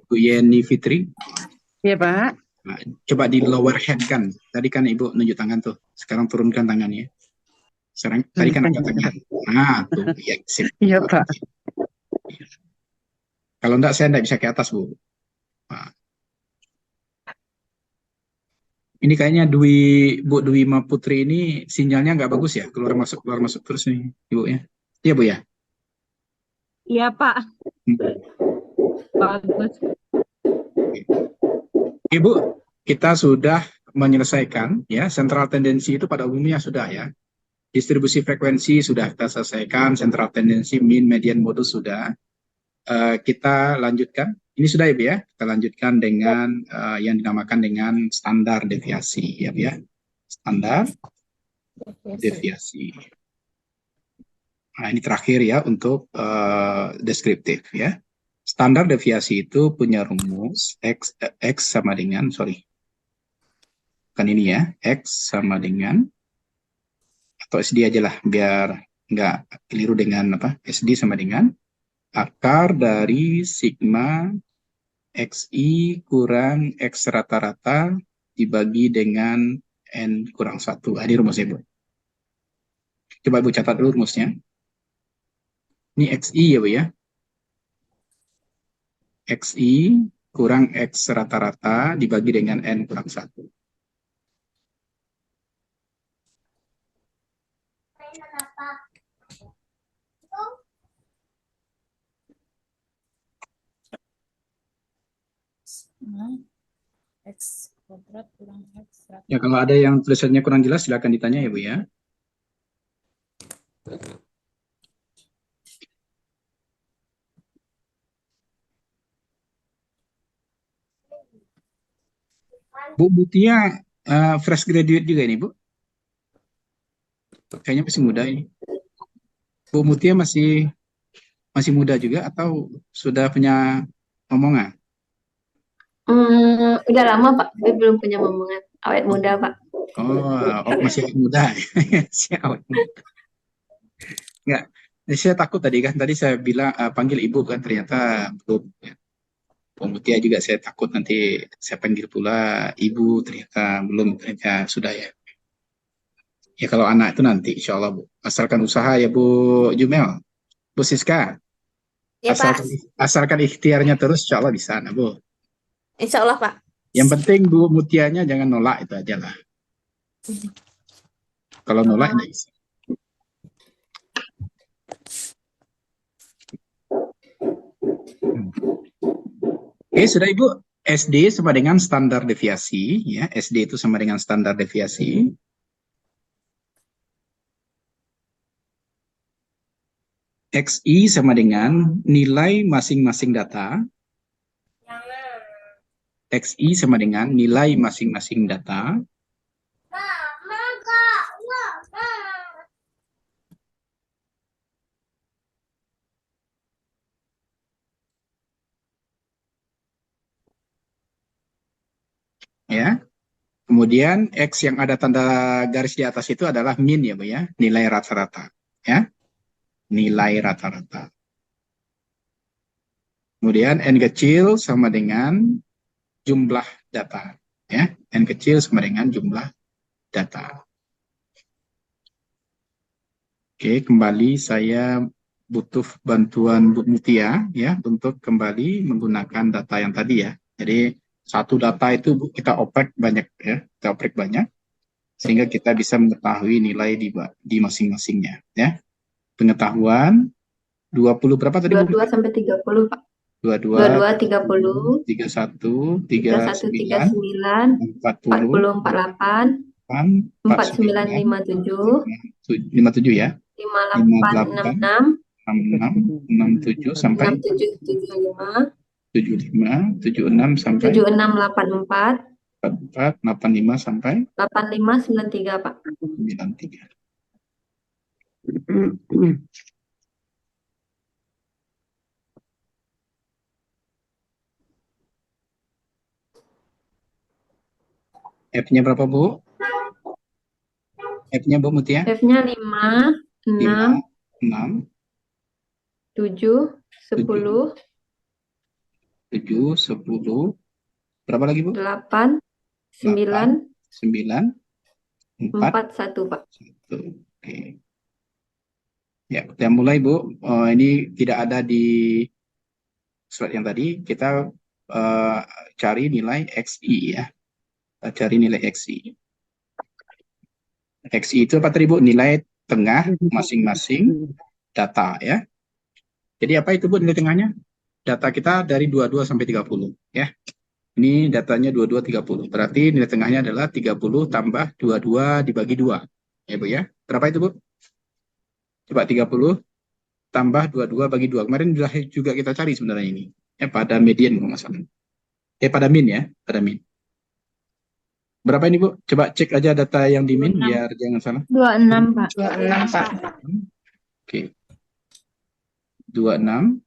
Bu Yeni Fitri.
Iya, Pak.
Nah, coba di lower hand kan. Tadi kan Ibu nunjuk tangan tuh. Sekarang turunkan tangannya. Sekarang tadi kan angkat tangan. Tuh ya, sip.
Iya, Pak.
Kalau enggak saya enggak bisa ke atas, Bu. Nah. Ini kayaknya Bu Dwi Putri ini sinyalnya nggak bagus ya, keluar masuk terus nih, Ibu ya. Iya, Bu ya.
Iya, Pak. Bagus.
Ibu, kita sudah menyelesaikan ya, central tendency itu pada umumnya sudah ya. Distribusi frekuensi sudah kita selesaikan, central tendency, mean, median, modus sudah. Kita lanjutkan. Ini sudah ya, Bu ya. Kita lanjutkan dengan yang dinamakan dengan standar deviasi ya, Bu ya. Standar deviasi. Nah, ini terakhir ya untuk deskriptif ya. Standar deviasi itu punya rumus X sama dengan, bukan ini ya, X sama dengan, atau SD aja lah, biar nggak keliru dengan apa, SD sama dengan akar dari sigma XI kurang X rata-rata dibagi dengan N kurang 1. Ini rumusnya, Bu. Coba Ibu catat dulu rumusnya. Ini XI ya, Bu ya. XI kurang X rata-rata dibagi dengan N kurang 1.
X kuadrat kurang X
Ya, kalau ada yang tulisannya kurang jelas, silakan ditanya ya, Bu ya. Bu Mutia fresh graduate juga ini, Bu? Kayaknya masih muda ini. Bu Mutia masih muda juga atau sudah punya omongan?
Udah lama Pak, tapi belum punya momongan. Awet muda Pak.
Masih awet muda. Masih awet muda. Enggak. Saya takut tadi kan. Tadi saya bilang panggil ibu kan, ternyata belum. Ya. Mutia juga saya takut nanti saya panggil pula ibu, ternyata belum, ternyata sudah ya. Ya kalau anak itu nanti insya Allah Bu. Asalkan usaha ya Bu Jumel. Bu Siska,
Ya Pak,
asalkan ikhtiarnya terus insya Allah bisa nah Bu.
Insya Allah Pak.
Yang penting Bu Mutianya jangan nolak, itu aja lah. Kalau nolak nggak bisa. Oke, sudah Ibu. SD sama dengan standar deviasi, ya. SD itu sama dengan standar deviasi. XI sama dengan nilai masing-masing data. XI sama dengan nilai masing-masing data. Ya. Kemudian X yang ada tanda garis di atas itu adalah min ya Bu ya, nilai rata-rata. Ya. Nilai rata-rata. Kemudian N kecil sama dengan jumlah data. Ya. N kecil sama dengan jumlah data. Oke, kembali saya butuh bantuan Bu Mutia ya untuk kembali menggunakan data yang tadi ya. Jadi satu data itu Bu, kita oprek banyak ya, kita oprek banyak sehingga kita bisa mengetahui nilai di masing-masingnya ya. Pengetahuan 20 berapa tadi Bu?
22 sampai 30 Pak.
22,
30,
31,
31,
39,
39,
40,
40, 48, 49, 57,
57 ya.
58, 66,
66, 67 sampai
67, 75,
75, 76 sampai
76, 84,
44, 85 sampai
85, 93 Pak.
93. F-nya berapa Bu? F-nya Bu Mutia?
F-nya 5, 6,
6,
7, 10,
7, 10. Berapa lagi Bu?
8, 9,
9, 4,
4, 1 Pak.
1. Oke. Ya, kita mulai Bu. Ini tidak ada di slide yang tadi. Kita cari nilai XI ya. Kita cari nilai XI. XI itu apa tadi Bu? Nilai tengah masing-masing data ya. Jadi apa itu Bu nilai tengahnya? Data kita dari 22 sampai 30 ya. Ini datanya 22 30. Berarti nilai tengahnya adalah 30 tambah 22 dibagi 2. Ya Bu ya. Berapa itu Bu? Coba 30 tambah 22 bagi 2. Kemarin juga kita cari sebenarnya ini. Ya pada median kalau nggak salah. Pada min ya, pada min. Berapa ini Bu? Coba cek aja data yang di min biar jangan salah.
26 Pak.
26 Pak.
Oke. 26.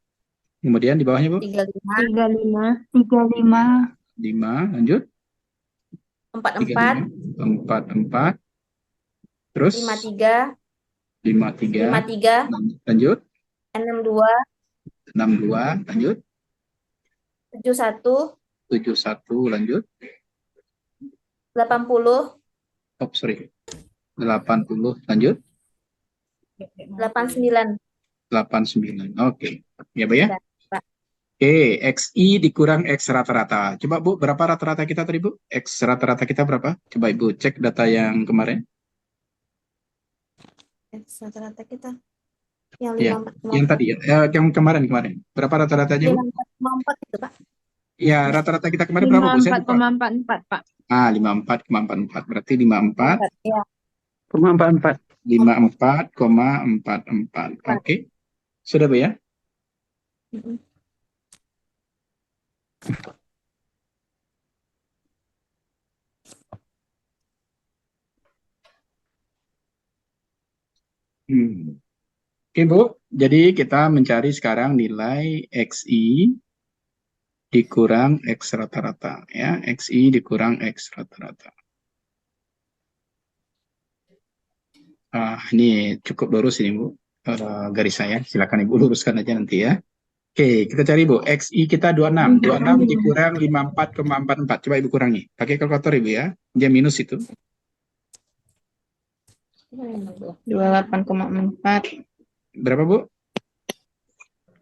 Kemudian di bawahnya Bu?
35,
35.
5, lanjut.
44,
44. Terus
53,
53.
53,
Lanjut.
62,
62. Lanjut.
71,
71. Lanjut.
80,
Oh, sorry. 80. Lanjut.
89.
89. Oke. Ya Bu ya?
Udah, Pak.
Oke, XI dikurang X rata-rata. Coba Bu, berapa rata-rata kita tadi Bu? X rata-rata kita berapa? Coba Ibu cek data yang kemarin.
Rata-rata kita yang
Ya,
54,
yang tadi ya, yang kemarin. Berapa rata-ratanya Bu?
54 itu Pak.
Ya, rata-rata kita kemarin berapa Bu? Saya lupa.
54,44 Pak.
54,44. Berarti 54,
Ya.
44.
54,44. Oke. Sudah Bu ya? Oke Bu, jadi kita mencari sekarang nilai XI dikurang X rata-rata. Ya, XI dikurang X rata-rata. Ini cukup lurus ini, Bu. Garis saya. Silakan Ibu luruskan aja nanti ya. Oke, kita cari Bu. XI kita 26. 26 dikurang 54,44. Coba Ibu kurangi. Pakai kalkulator Ibu ya. Dia minus itu.
28,4.
Berapa Bu?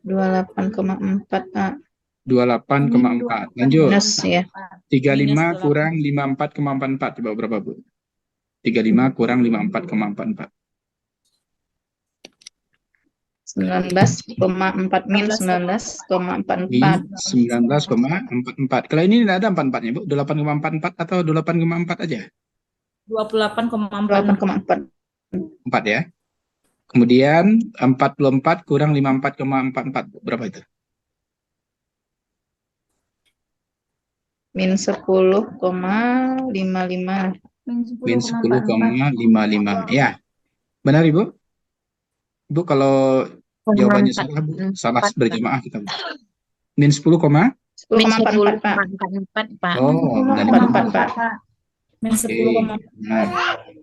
28,4, Pak.
28,4. Lanjut.
Minus ya.
35 kurang 54,44. Coba berapa Bu? 35 kurang 54,44.
19,4 min 19,44.
19,44. Kalau ini tidak ada 44-nya Bu. 28,44 atau 28,4 aja?
28,4.
28,4.
4 ya. Kemudian 44 kurang 54,44. Berapa itu?
Min 10,55.
Min 10,55. Ya. Benar Ibu? Ibu kalau jawabannya salah, Bu. Salah berjamaah kita, Bu. Min 10,
10,44, Pak.
10,44, Pak.
oh, dari
44, Pak.
Min 10,44.
nah.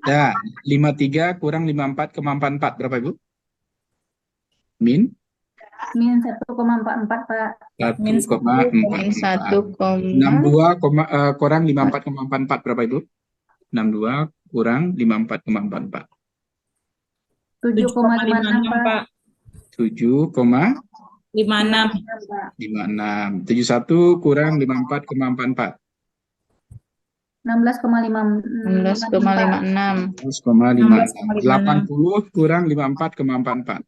Ya, 53 kurang 54,44. Berapa Ibu? Min
Min 1,44, Pak.
1,44.
Min 1,
62 kurang 54,44. Berapa Ibu? 62 kurang 54,44.
7,56, Pak.
7,56.
56.
71 kurang 54,44.
16,56.
16,56.
80 kurang 54,44.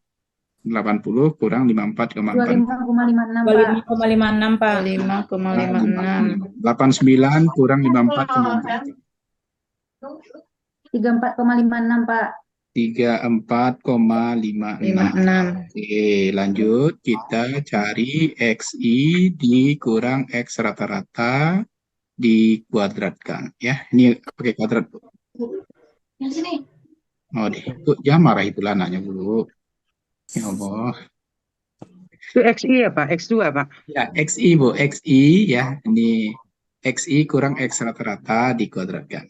80 kurang 54,44.
25,56, Pak.
25,56, Pak.
5,56.
89 kurang 54,44.
34,56, Pak.
34,56.
56.
Oke, lanjut. Kita cari XI dikurang X rata-rata dikuadratkan. Ya, ini pakai kuadrat, Bu.
Yang sini.
Oh, deh. Bu, jangan marah itu anaknya, Bu. Ya Allah.
Itu XI ya Pak? X2 Pak?
Ya, XI, Bu. XI, ya. Ini XI kurang X rata-rata dikuadratkan.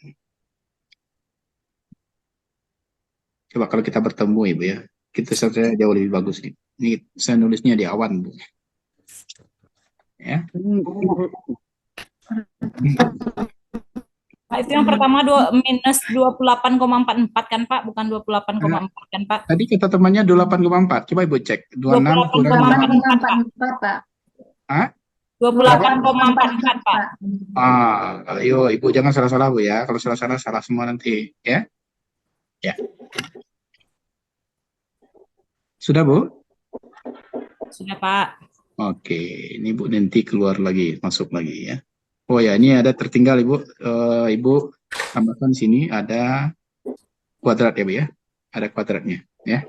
Coba kalau kita bertemu, Ibu ya. Kita saja jauh lebih bagus nih. Ini saya nulisnya di awan, Bu. Ya.
Pak, itu yang pertama minus 28,44 kan, Pak? Bukan 28,4 kan, Pak?
Tadi kata temannya 28,4. Coba Ibu cek. 26 kurang
28,44, Pak.
Hah?
28,44, Pak.
Ayo Ibu jangan salah-salah Bu ya. Kalau salah-salah salah semua nanti ya. Ya. Sudah Bu?
Sudah, Pak.
Oke, ini Bu nanti keluar lagi, masuk lagi ya. Oh ya, ini ada tertinggal Ibu. Ibu tambahkan sini ada kuadrat ya Bu ya. Ada kuadratnya ya.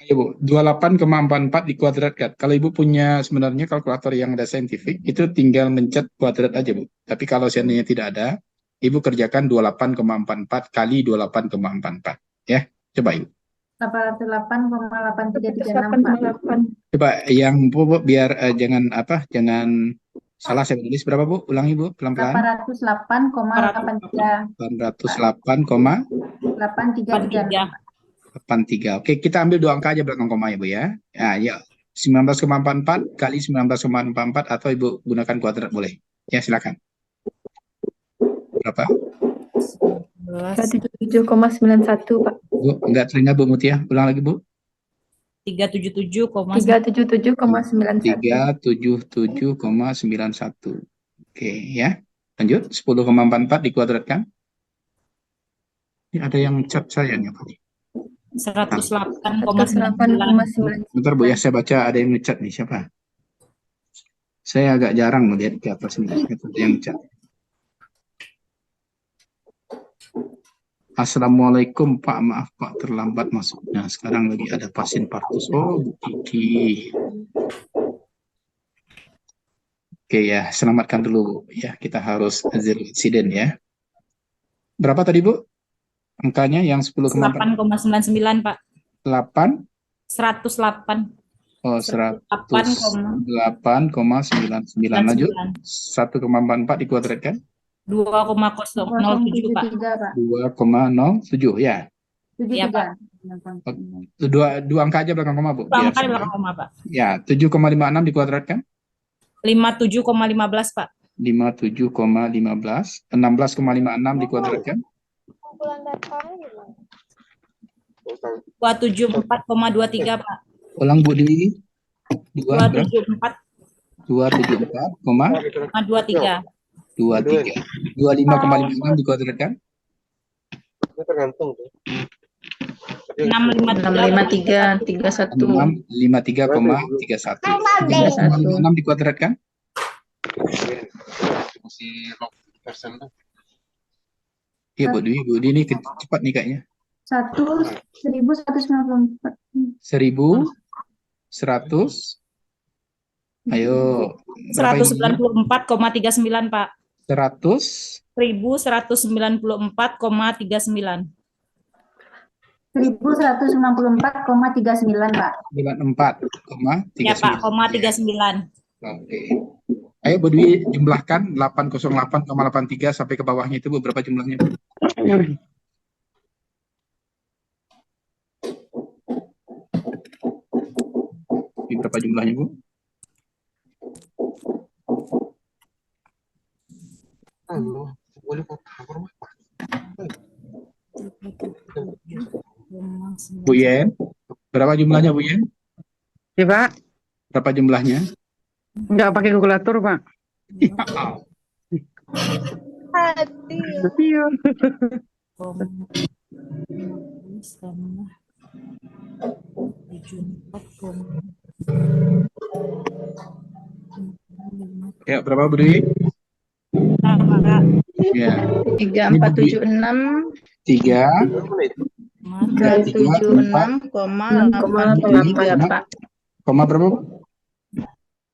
Ayo Bu, 28,44 dikuadratkan. Kalau Ibu punya sebenarnya kalkulator yang ada saintifik, itu tinggal mencet kuadrat aja Bu. Tapi kalau seandainya tidak ada, Ibu kerjakan 28,44 kali 28,44 ya. Coba Ibu.
808,8336, Pak.
Coba yang Bu, biar jangan salah saya tulis berapa Bu? Ulangi Bu, pelan-pelan.
808,83.
808,83. Oke, kita ambil dua angka aja belakang koma ya Bu ya. Nah, ya 19,44 kali 19,44 atau Ibu gunakan kuadrat boleh. Ya, silakan. Berapa?
37,91 Pak.
Bu, enggak terdengar Bu Mutia. Ulang lagi Bu.
377,91.
377,91. Oke, ya. Lanjut, 10,44 dikuadratkan. Ini ada yang chat saya nih tadi.
108,9.
Bentar Bu ya, saya baca ada yang ngechat nih, siapa? Saya agak jarang melihat ke atas ini. Ada yang chat. Assalamualaikum Pak, maaf Pak terlambat masuknya. Sekarang lagi ada pasien partus. Oh, Bu Kiki. Oke ya, selamatkan dulu Bu. Ya, kita harus zero insiden ya. Berapa tadi Bu? Angkanya yang 10,4.
8,99, Pak.
8?
108.
Oh, 108,99. Lanjut. 1,44 dikuadratkan.
2,007 Pak.
2,073 Pak.
2,07 ya.
Iya, Pak.
73.
Dua angka aja belakang koma, Bu.
Dua
Biar
angka di
sama.
belakang koma Pak.
Ya, 7,56 dikuadratkan.
57,15 Pak.
57,15. 16,56 dikuadratkan.
274,23 Pak.
Ulang, Bu, di
274,23.
274,23. 25,56 dikuadratkan.
653.
653, 31.
653,31. 6 dikuadratkan. Iya, Bu Dwi. Bu Dwi ini cepat nih kayaknya.
1.194.
1.100. Ayo. Berapa ini?
194,39 Pak.
100.
1194,39.
1.194,39 Pak.
94,39.
Ya Pak, 39.
Oke. Ayo Bu Dwi jumlahkan 808,83 sampai ke bawahnya itu, Bu, berapa jumlahnya, Bu? Ini berapa jumlahnya, Bu? Bu Yen, berapa jumlahnya, Bu Yen?
Ya, Pak.
Berapa jumlahnya?
Nggak pakai kalkulator, Pak. Iya. Ya, berapa, Bu Dwi? Ya.
3476 376,88 Pak.
Koma berapa, Bu?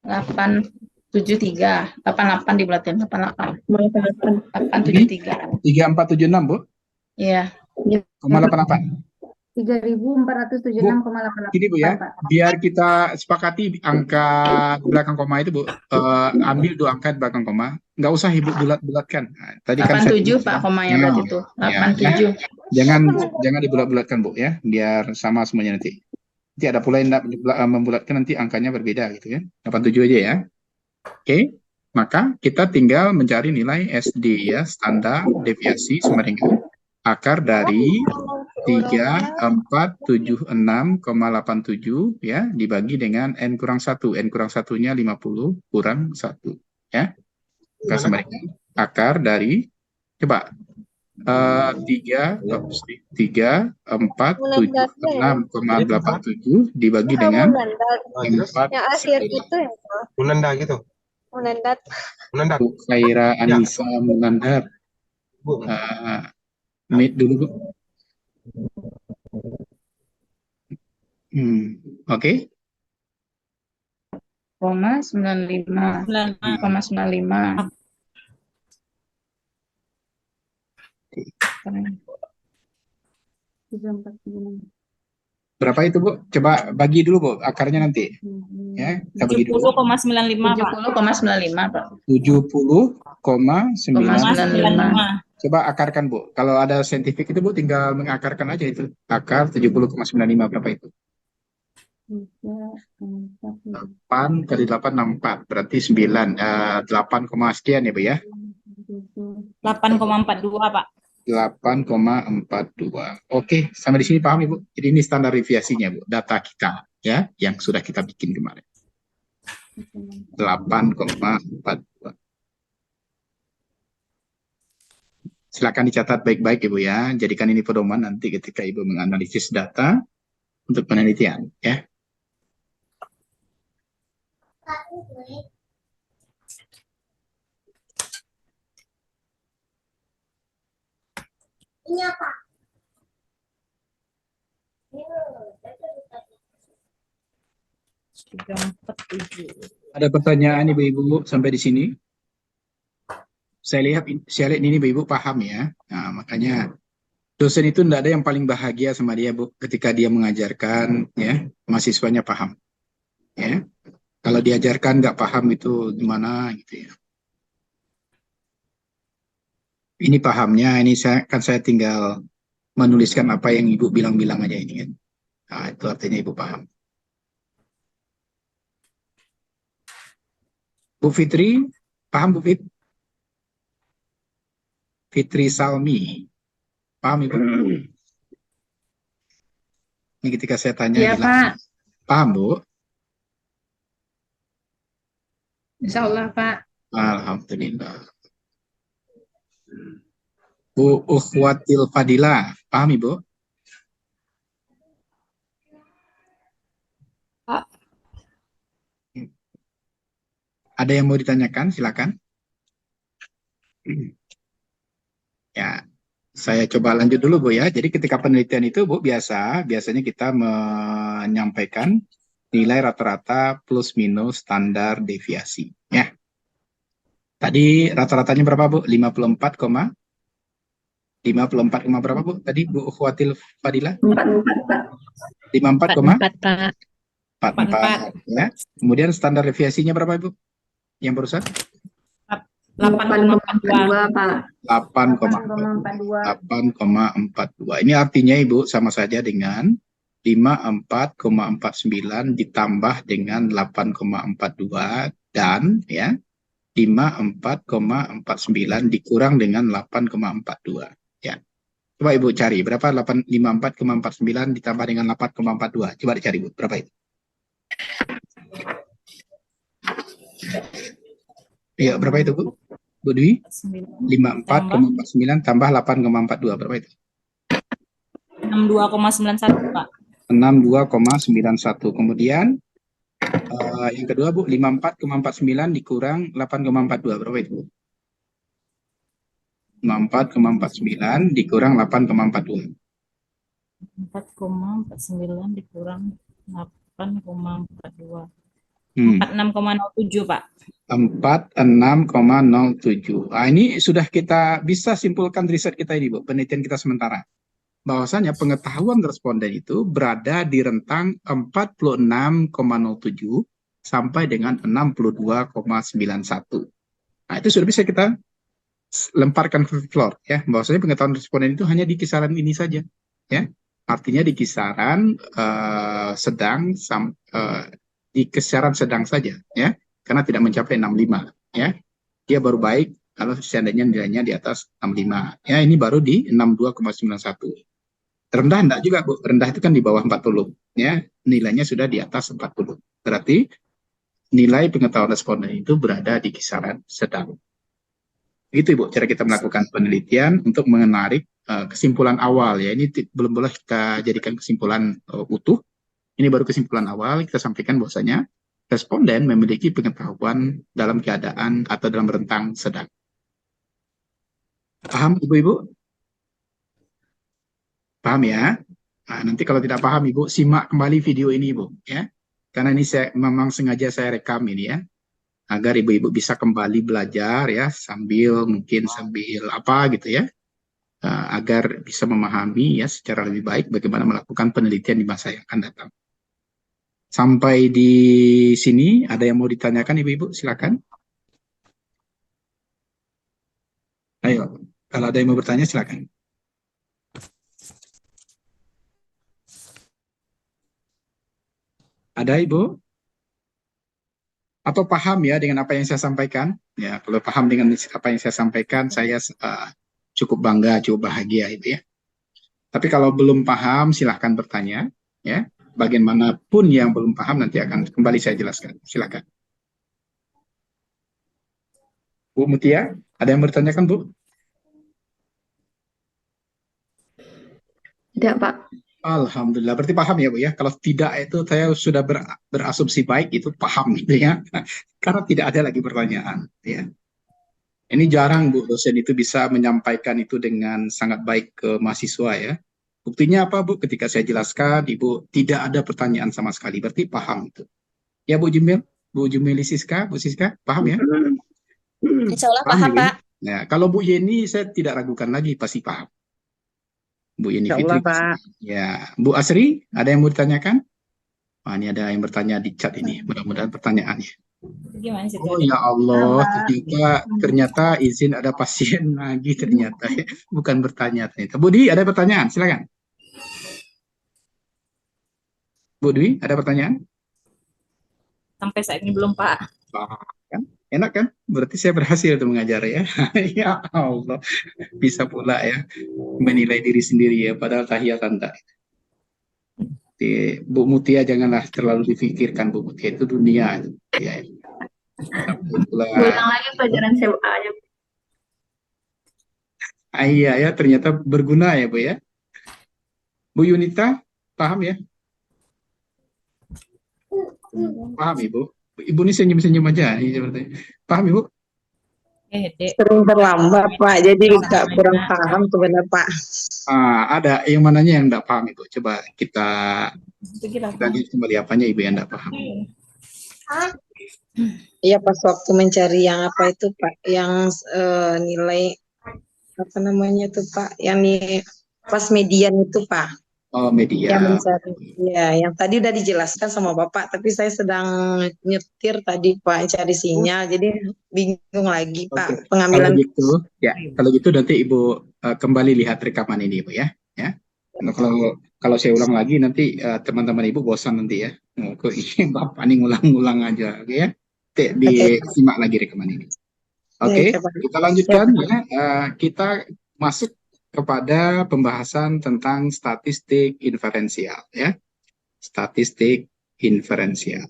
873 88 dibulatin 88 873.
3476, Bu?
Iya.
Koma 88.
3.476,88
Gini, Bu, ya.
Pak.
Biar kita sepakati angka belakang koma itu, Bu. Ambil 2 angka di belakang koma. Nggak usah Ibu bulat-bulatkan. Nah, tadi kan
87 Pak komanya berarti itu. 87.
Jangan dibulat-bulatkan, Bu, ya. Biar sama semuanya nanti. Nanti ada pula yang membulatkan, nanti angkanya berbeda gitu ya. 87 aja ya. Oke. Maka kita tinggal mencari nilai SD ya, standar deviasi sumringah akar dari 3476,87 ya dibagi dengan n kurang 1. N kurang 1-nya 50 kurang 1 ya. Akar sumringah akar dari coba 3476,87 dibagi dengan 4
yang akhir itu ya Pak?
Munanda gitu.
Munandat.
Bu Khaira Anissa Munandar. Meet dulu, Bu. Oke.
95,95.
Berapa itu, Bu? Coba bagi dulu, Bu, akarnya nanti. Ya, kita bagi dulu.
70,95 Pak.
70,95 Pak.
70,95. Coba akarkan, Bu. Kalau ada saintifik itu, Bu, tinggal mengakarkan aja itu. Akar 70,95 berapa itu? 8 kali 8, 64. Berarti 9. 8, sekian ya, Bu, ya?
8,42 Pak.
8,42. Oke, sampai di sini paham, Ibu? Jadi ini standar deviasinya, Bu. Data kita, ya, yang sudah kita bikin kemarin. 8,42. Silakan dicatat baik-baik, Ibu, ya. Jadikan ini pedoman nanti ketika Ibu menganalisis data untuk penelitian, ya.
Ini apa?
Ada pertanyaan Ibu-ibu sampai di sini? Saya lihat ini Ibu-ibu paham ya. Nah, makanya dosen itu tidak ada yang paling bahagia sama dia, Bu, ketika dia mengajarkan ya, mahasiswanya paham. Ya, kalau diajarkan nggak paham itu gimana gitu ya. Ini pahamnya, ini saya tinggal menuliskan apa yang Ibu bilang-bilang aja ini kan. Nah, itu artinya Ibu paham. Bu Fitri, paham Bu Fit? Fitri Salmi, paham Ibu? Ini ketika saya tanya
Iya,
hilang.
Pak.
Paham Bu?
Insya Allah, Pak.
Alhamdulillah. Bu Ukhwatil Fadila, paham Ibu?
Pak.
Ada yang mau ditanyakan? Silakan. Ya, saya coba lanjut dulu Bu ya. Jadi ketika penelitian itu Bu biasanya kita menyampaikan nilai rata-rata plus minus standar deviasi. Ya. Tadi rata-ratanya berapa Bu? 54, berapa Bu? Tadi Bu Ukhwatil Fadila? 54,
44, Pak.
44 ya. Kemudian standar deviasinya berapa Ibu? Yang barusan?
8,42, Pak.
8,42. Ini artinya Ibu sama saja dengan 54,49 ditambah dengan 8,42 dan ya 54,49 dikurang dengan 8,42 ya. Coba Ibu cari berapa 54,49 ditambah dengan 8,42. Coba dicari Bu, berapa itu? Iya, berapa itu Bu? Bu Dwi? 54,49 tambah 8,42 berapa itu?
62,91 Pak.
62,91. Kemudian yang kedua Bu, 54,49 dikurang 8,42 berapa itu Bu? 54,49 dikurang 8,42.
4,49 dikurang 8,42. 46,07 Pak.
46,07. Nah, ini sudah kita bisa simpulkan riset kita ini Bu, penelitian kita sementara. Bahwasanya pengetahuan responden itu berada di rentang 46,07 sampai dengan 62,91. Nah, itu sudah bisa kita lemparkan ke floor ya, bahwasanya pengetahuan responden itu hanya di kisaran ini saja ya. Artinya di kisaran di kisaran sedang saja ya, karena tidak mencapai 65 ya. Dia baru baik kalau seandainya nilainya di atas 65 ya, ini baru di 62,91. Rendah enggak juga Bu, rendah itu kan di bawah 40 ya, nilainya sudah di atas 40. Berarti nilai pengetahuan responden itu berada di kisaran sedang. Itu Ibu cara kita melakukan penelitian untuk menarik kesimpulan awal ya. Ini belum boleh kita jadikan kesimpulan utuh. Ini baru kesimpulan awal, kita sampaikan bahwasanya responden memiliki pengetahuan dalam keadaan atau dalam rentang sedang. Paham Ibu-Ibu? Paham ya? Nah, nanti kalau tidak paham Ibu, simak kembali video ini Ibu ya. Karena ini memang sengaja saya rekam ini ya, agar Ibu-Ibu bisa kembali belajar ya, sambil apa gitu ya, agar bisa memahami ya secara lebih baik bagaimana melakukan penelitian di masa yang akan datang. Sampai di sini ada yang mau ditanyakan Ibu-Ibu? Silakan. Ayo, kalau ada yang mau bertanya silakan. Ada Ibu? Atau paham ya dengan apa yang saya sampaikan? Ya, kalau paham dengan apa yang saya sampaikan, saya cukup bangga, cukup bahagia itu ya. Tapi kalau belum paham, silahkan bertanya ya. Bagaimanapun yang belum paham nanti akan kembali saya jelaskan. Silakan. Bu Mutia, ada yang bertanyakan Bu?
Tidak, Pak.
Alhamdulillah, berarti paham ya Bu ya. Kalau tidak itu saya sudah berasumsi baik itu paham gitu ya. Karena tidak ada lagi pertanyaan ya. Ini jarang Bu dosen itu bisa menyampaikan itu dengan sangat baik ke mahasiswa ya. Buktinya apa Bu? Ketika saya jelaskan, Ibu tidak ada pertanyaan sama sekali. Berarti paham itu. Ya Bu Jumil, Bu Jumili Siska, Bu Siska, paham ya?
Insya Allah paham,
ya?
Pak.
Nah, kalau Bu Yeni saya tidak ragukan lagi, pasti paham. Bu Yeni
Insya
Fitri.
Allah, Pak.
Ya, Bu Asri, ada yang mau ditanyakan? Wah, ini ada yang bertanya di chat ini. Mudah-mudahan pertanyaannya.
Gimana sih
Oh
itu?
ya Allah, ternyata izin ada pasien lagi ternyata ya. Bukan bertanya ternyata. Budi, ada pertanyaan? Silakan. Bu Dwi, ada pertanyaan?
Sampai saat ini belum, Pak.
Kan? Enak kan? Berarti saya berhasil untuk mengajar ya. Ya Allah, bisa pula ya menilai diri sendiri ya, padahal tahiyatan tak. Bu Mutia janganlah terlalu difikirkan, Bu Mutia itu dunia itu. Ya, pula.
Ulang lagi pelajaran CWA-nya.
Iya ya, ternyata berguna ya Bu ya. Bu Yunita, paham ya? Paham Ibu? Ibu ini senyum-senyum aja. Paham Ibu?
Dek.
Sering terlambat Pak, jadi nggak kurang paham sebenarnya Pak.
Ada yang mananya yang enggak paham Ibu? Coba kita
Kira
lihat kembali apanya Ibu yang enggak paham.
Iya pas waktu mencari yang apa itu Pak, yang nilai apa namanya tuh Pak, yang pas median itu Pak.
Oh, media.
Yang mencari, ya, yang tadi udah dijelaskan sama Bapak, tapi saya sedang nyetir tadi Pak, cari sinyal, jadi bingung lagi Pak, pengambilan.
Kalau gitu nanti Ibu kembali lihat rekaman ini Ibu ya. Kalau saya ulang lagi nanti teman-teman Ibu bosan nanti ya. Kok ini Bapak nih ngulang-ngulang aja, oke ya? Disimak lagi rekaman ini. Oke, kita lanjutkan ya. Kita masuk kepada pembahasan tentang statistik inferensial ya. Statistik inferensial.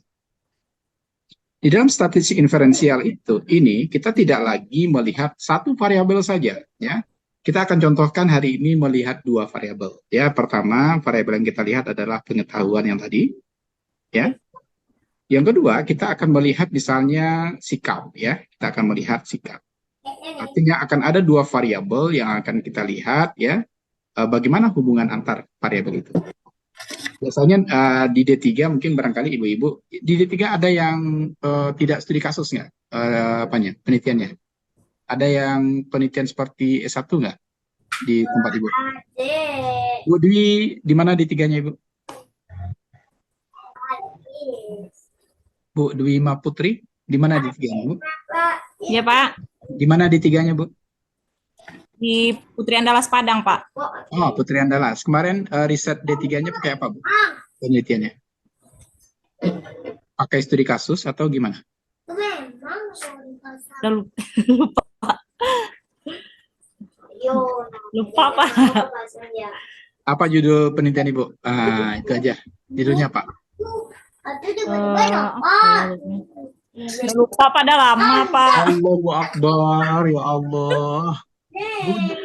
Di dalam statistik inferensial ini kita tidak lagi melihat satu variabel saja ya. Kita akan contohkan hari ini melihat dua variabel ya. Pertama, variabel yang kita lihat adalah pengetahuan yang tadi ya. Yang kedua, kita akan melihat misalnya sikap ya. Kita akan melihat sikap. Artinya akan ada dua variabel yang akan kita lihat ya, bagaimana hubungan antar variabel itu. Biasanya di D3 mungkin barangkali ibu-ibu, di D3 ada yang tidak studi kasus nggak? Penelitiannya? Ada yang penelitian seperti S1 nggak di tempat ibu? Bu Dwi, di mana D3-nya ibu? Bu Dwi Maputri, di mana D3-nya bu?
Iya, Pak.
Di mana D3-nya, Bu?
Di Putri Andalas Padang, Pak.
Oh, Putri Andalas. Kemarin riset D3-nya pakai apa, Bu? Penelitiannya? Pakai studi kasus atau gimana?
Udah lupa. Lupa, Pak.
Apa judul penelitian Ibu? Itu aja. Judulnya apa?
Lupa pada lama, Pak.
Allahu Akbar, ya Allah.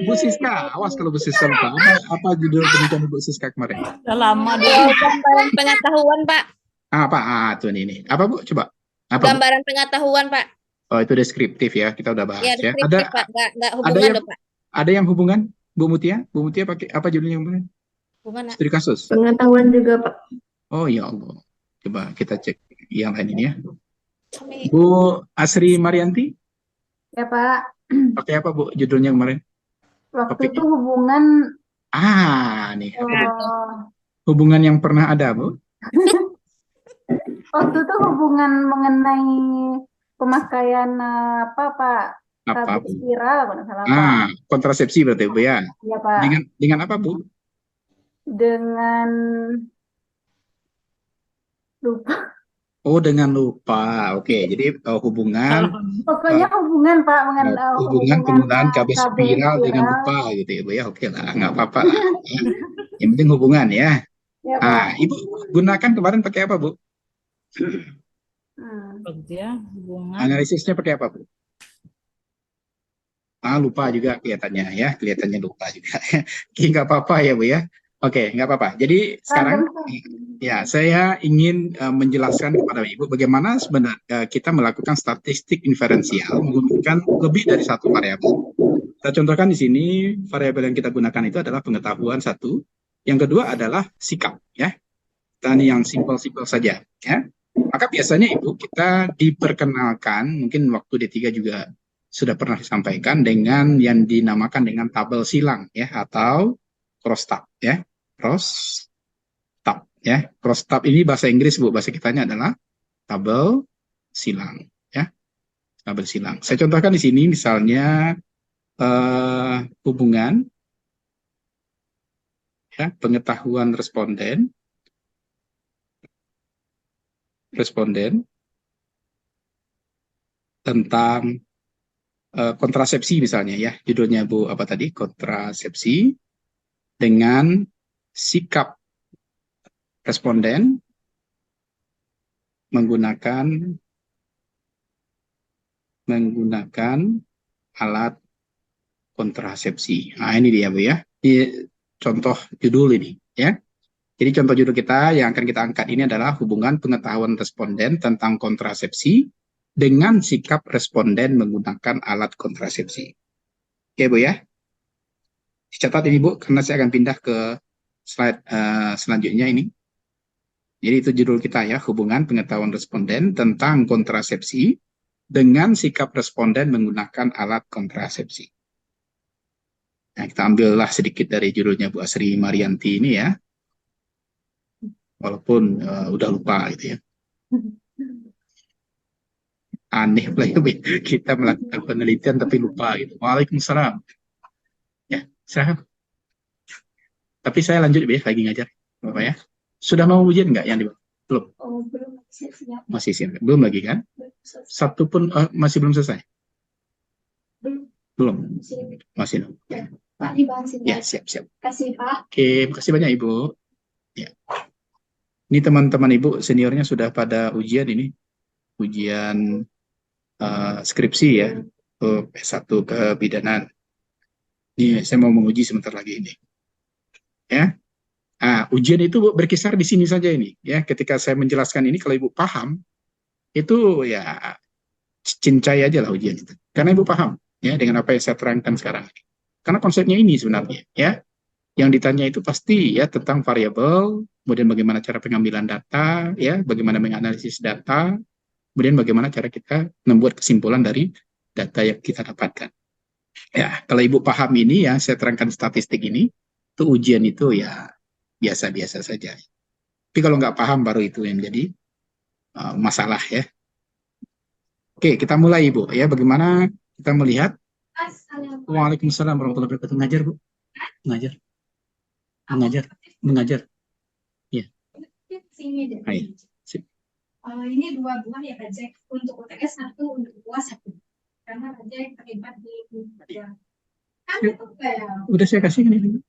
Bu Siska, awas kalau Bu Siska lupa. Apa judul penelitian Bu Siska kemarin?
Udah lama dia.
Gambaran pengetahuan, Pak.
Apa? Tuh ini. Apa Bu? Coba. Apa, Bu?
Gambaran pengetahuan, Pak.
Oh, itu deskriptif ya. Kita udah bahas
Ya,
ya.
deskriptif, Pak. Nggak hubungan,
yang,
loh, Pak.
Ada yang hubungan? Bu Mutia? Bu Mutia pakai apa judulnya kemarin?
Hubungan, Pak.
Iya.
Studi kasus.
Pengetahuan juga Pak.
Oh ya Allah. Coba kita cek yang lain ini ya. Bu Asri Marianti,
Ya Pak,
pakai apa Bu judulnya kemarin?
waktu
Topiknya.
itu hubungan
Nih apa, Bu? Hubungan yang pernah ada, Bu?
waktu itu hubungan mengenai pemakaian apa Pak?
Apa,
Tabir
Bu?
spiral kalau nggak salah Pak.
Kontrasepsi berarti, Bu ya.
Iya Pak.
Dengan apa, Bu?
Dengan lupa.
Oh, dengan lupa. Oke, jadi hubungan
Pokoknya hubungan Pak
hubungan penggunaan KB spiral dengan lupa gitu ya, Bu ya. Oke lah, nggak apa-apa lah. Ya. Yang penting hubungan ya.
Ya, Pak.
Ibu gunakan kemarin pakai apa, Bu?
Kerja, hubungan.
Analisisnya pakai apa, Bu? Lupa juga kelihatannya ya, kelihatannya lupa juga. Nggak apa-apa ya, Bu ya. Oke, nggak apa-apa. Jadi sekarang ya saya ingin menjelaskan kepada Ibu bagaimana sebenarnya kita melakukan statistik inferensial menggunakan lebih dari satu variabel. Kita contohkan di sini variabel yang kita gunakan itu adalah pengetahuan satu, yang kedua adalah sikap ya. Dan yang simpel-simpel saja ya. Maka biasanya Ibu kita diperkenalkan, mungkin waktu D3 juga sudah pernah disampaikan dengan yang dinamakan dengan tabel silang ya atau crosstab ya. Crosstab Ya, crosstab ini bahasa Inggris, Bu. Bahasa kitanya adalah tabel silang. Ya, tabel silang. Saya contohkan di sini misalnya hubungan ya, pengetahuan responden tentang kontrasepsi misalnya ya. Judulnya Bu apa tadi? Kontrasepsi dengan sikap responden menggunakan alat kontrasepsi. Nah, ini dia Bu ya. Ini contoh judul ini ya. Jadi contoh judul kita yang akan kita angkat ini adalah hubungan pengetahuan responden tentang kontrasepsi dengan sikap responden menggunakan alat kontrasepsi. Oke Bu ya. Dicatat ini Bu, karena saya akan pindah ke slide selanjutnya ini. Jadi itu judul kita ya, hubungan pengetahuan responden tentang kontrasepsi dengan sikap responden menggunakan alat kontrasepsi. Nah, kita ambillah sedikit dari judulnya Bu Asri Marianti ini ya. Walaupun udah lupa gitu ya. Aneh lah ya, kita melakukan penelitian tapi lupa gitu. Waalaikumsalam. Ya, tapi saya lanjut ya, lagi ngajar. Bapak ya. Sudah mau ujian nggak yang di bawah? Belum?
Oh, belum siap.
Masih siap. Belum lagi kan? Satu pun masih belum selesai? Belum. Masih belum.
Pak, dibahasin.
Ya, siap.
Kasih Pak.
Oke, makasih banyak Ibu. Ya. Ini teman-teman Ibu seniornya sudah pada ujian ini. Ujian skripsi ya. S1 kebidanan. Ini saya mau menguji sebentar lagi ini. Ya. Nah, ujian itu Bu, berkisar di sini saja ini. Ya, ketika saya menjelaskan ini, kalau Ibu paham, itu ya cincai aja lah ujian itu. Karena Ibu paham ya dengan apa yang saya terangkan sekarang. Karena konsepnya ini sebenarnya ya. Yang ditanya itu pasti ya tentang variabel, kemudian bagaimana cara pengambilan data, ya, bagaimana menganalisis data, kemudian bagaimana cara kita membuat kesimpulan dari data yang kita dapatkan. Ya, kalau Ibu paham ini ya, saya terangkan statistik ini, itu ujian itu ya biasa-biasa saja. Tapi kalau nggak paham baru itu yang menjadi masalah ya. Oke, kita mulai Ibu ya. Bagaimana kita melihat? Waalaikumsalam warahmatullahi wabarakatuh. Mengajar Bu? Mengajar. Ya. Hai. Sip.
Ini 2 buah ya Kak Jack. Untuk UTS 1, untuk UAS 1. Karena Kak Jack terlibat di kan itu kayak
Udah saya kasih kan ini.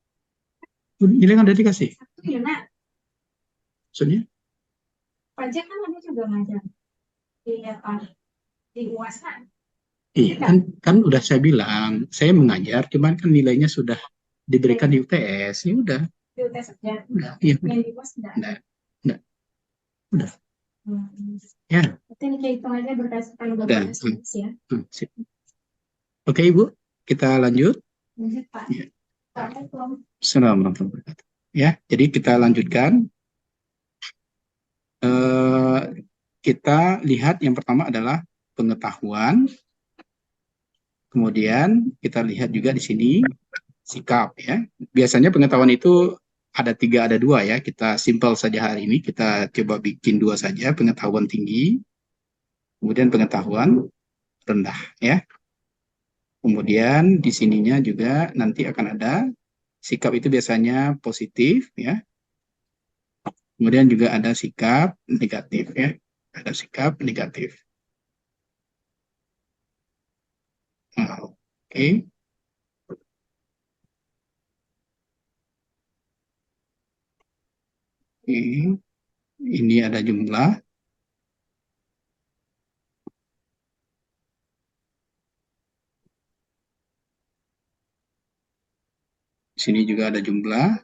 Nilai kan udah dikasih.
satu ya nak.
Maksudnya?
Kak Jack kan ada juga ngajar di UAS kan.
Iya, kan udah saya bilang, saya mengajar, cuman kan nilainya sudah diberikan di UTS, ya udah.
Di UTS aja.
Iya,
Yang di UAS enggak.
udah. Ya.
Berarti ini kayak hitung aja berdasarkan
Udah.
UTS ya.
Sip. Oke Ibu, kita lanjut.
Lanjut Pak.
Iya.
Assalamualaikum.
Assalamualaikum warahmatullahi wabarakatuh. Ya, jadi kita lanjutkan. Kita lihat yang pertama adalah pengetahuan. Kemudian kita lihat juga di sini sikap ya. Biasanya pengetahuan itu ada 3, ada 2 ya. Kita simpel saja hari ini. Kita coba bikin 2 saja. Pengetahuan tinggi, kemudian pengetahuan rendah ya. Kemudian di sininya juga nanti akan ada sikap itu biasanya positif ya. Kemudian juga ada sikap negatif ya. Ada sikap negatif. Oke. Ini ada jumlah. Di sini juga ada jumlah.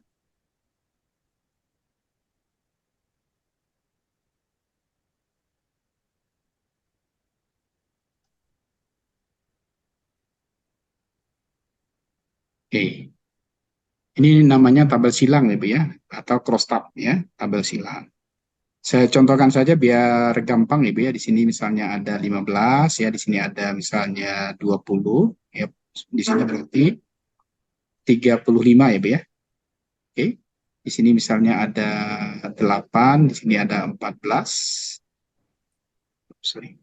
Oke. Ini namanya tabel silang ya, Bu ya, atau crosstab ya, tabel silang. Saya contohkan saja biar gampang ya, Bu ya. Di sini misalnya ada 15 ya, di sini ada misalnya 20 ya. Di sini berarti 35 ya, Bu ya. Oke. Di sini misalnya ada 8, di sini ada 14. Sorry.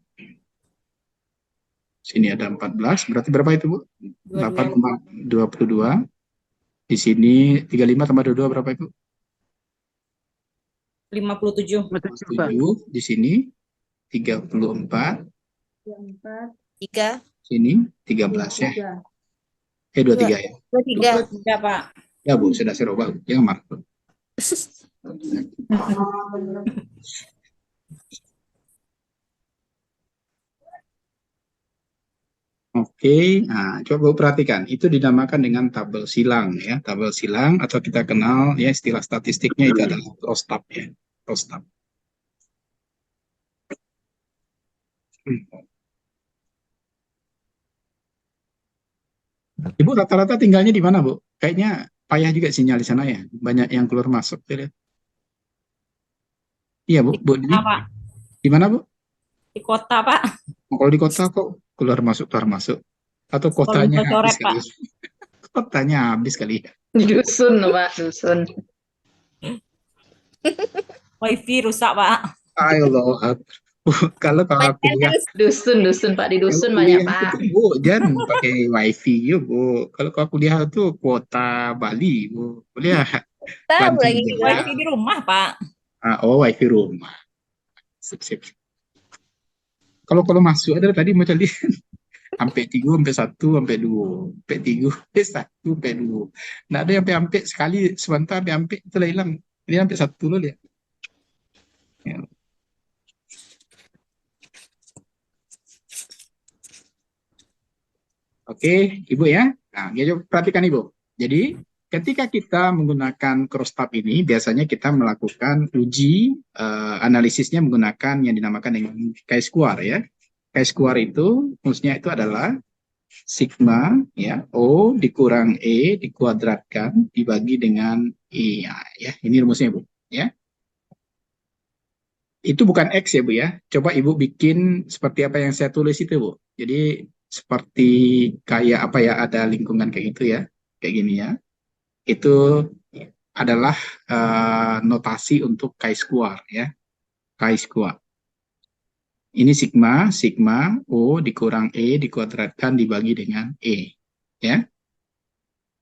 Sini ada 14, berarti berapa itu, Bu? 8,22. Di sini 35 tambah 22 berapa itu?
57.
Betul, Pak.
7. Di sini 34.
3,
Sini 13 ya. 23 ya.
23.
Ya, Pak.
Ya, Bu, sudah saya rubah. Jangan marah. Bu. Oke, nah coba Bu perhatikan. Itu dinamakan dengan tabel silang ya. Tabel silang atau kita kenal ya istilah statistiknya itu adalah Rostap ya. Rostap. Ibu rata-rata tinggalnya di mana, Bu? Kayaknya payah juga sinyal di sana ya. Banyak yang keluar masuk. Iya, Bu. Bu,
Nah, Pak.
di mana, Bu?
Di kota, Pak.
Kalau di kota kok keluar masuk keluar masuk. Atau kotanya
Kolong
habis
coret, Pak.
kali. Kotanya habis kali ya.
Di dusun, Pak, dusun.
Wifi rusak, Pak.
Allah. Kalau aku lihat
Dusun, Pak, di
kalau
dusun
kuliah
banyak,
itu
Pak.
tuh, Bu, jangan pakai wifi yuk, Bu. Kalau aku lihat tuh kuota Bali, Bu. Kuliah
Tahu
Lancung
lagi kita.
Wifi di rumah, Pak.
Oh, wifi rumah. Sip, sip. Kalau masuk ada tadi macam lihat sampai 3, sampai 1, sampai 2, sampai 3, sampai 1, sampai 2. Nggak ada yang sampai sekali sebentar sampai itu lah hilang. Ini sampai 1 loh lihat. Ya. Oke, Ibu ya. Nah, ya, perhatikan Ibu. Jadi, ketika kita menggunakan crosstab ini, biasanya kita melakukan uji analisisnya menggunakan yang dinamakan dengan chi-square ya. Chi-square itu fungsinya itu adalah sigma ya O dikurang E dikuadratkan dibagi dengan E ya. Ini rumusnya Bu ya. Itu bukan X ya Bu ya. Coba Ibu bikin seperti apa yang saya tulis itu Bu. Jadi seperti kayak apa ya, ada lingkungan kayak gitu ya. Kayak gini ya. Itu adalah notasi untuk chi-square ya. Chi-square. Ini sigma, sigma O dikurang E dikuadratkan dibagi dengan E. Ya.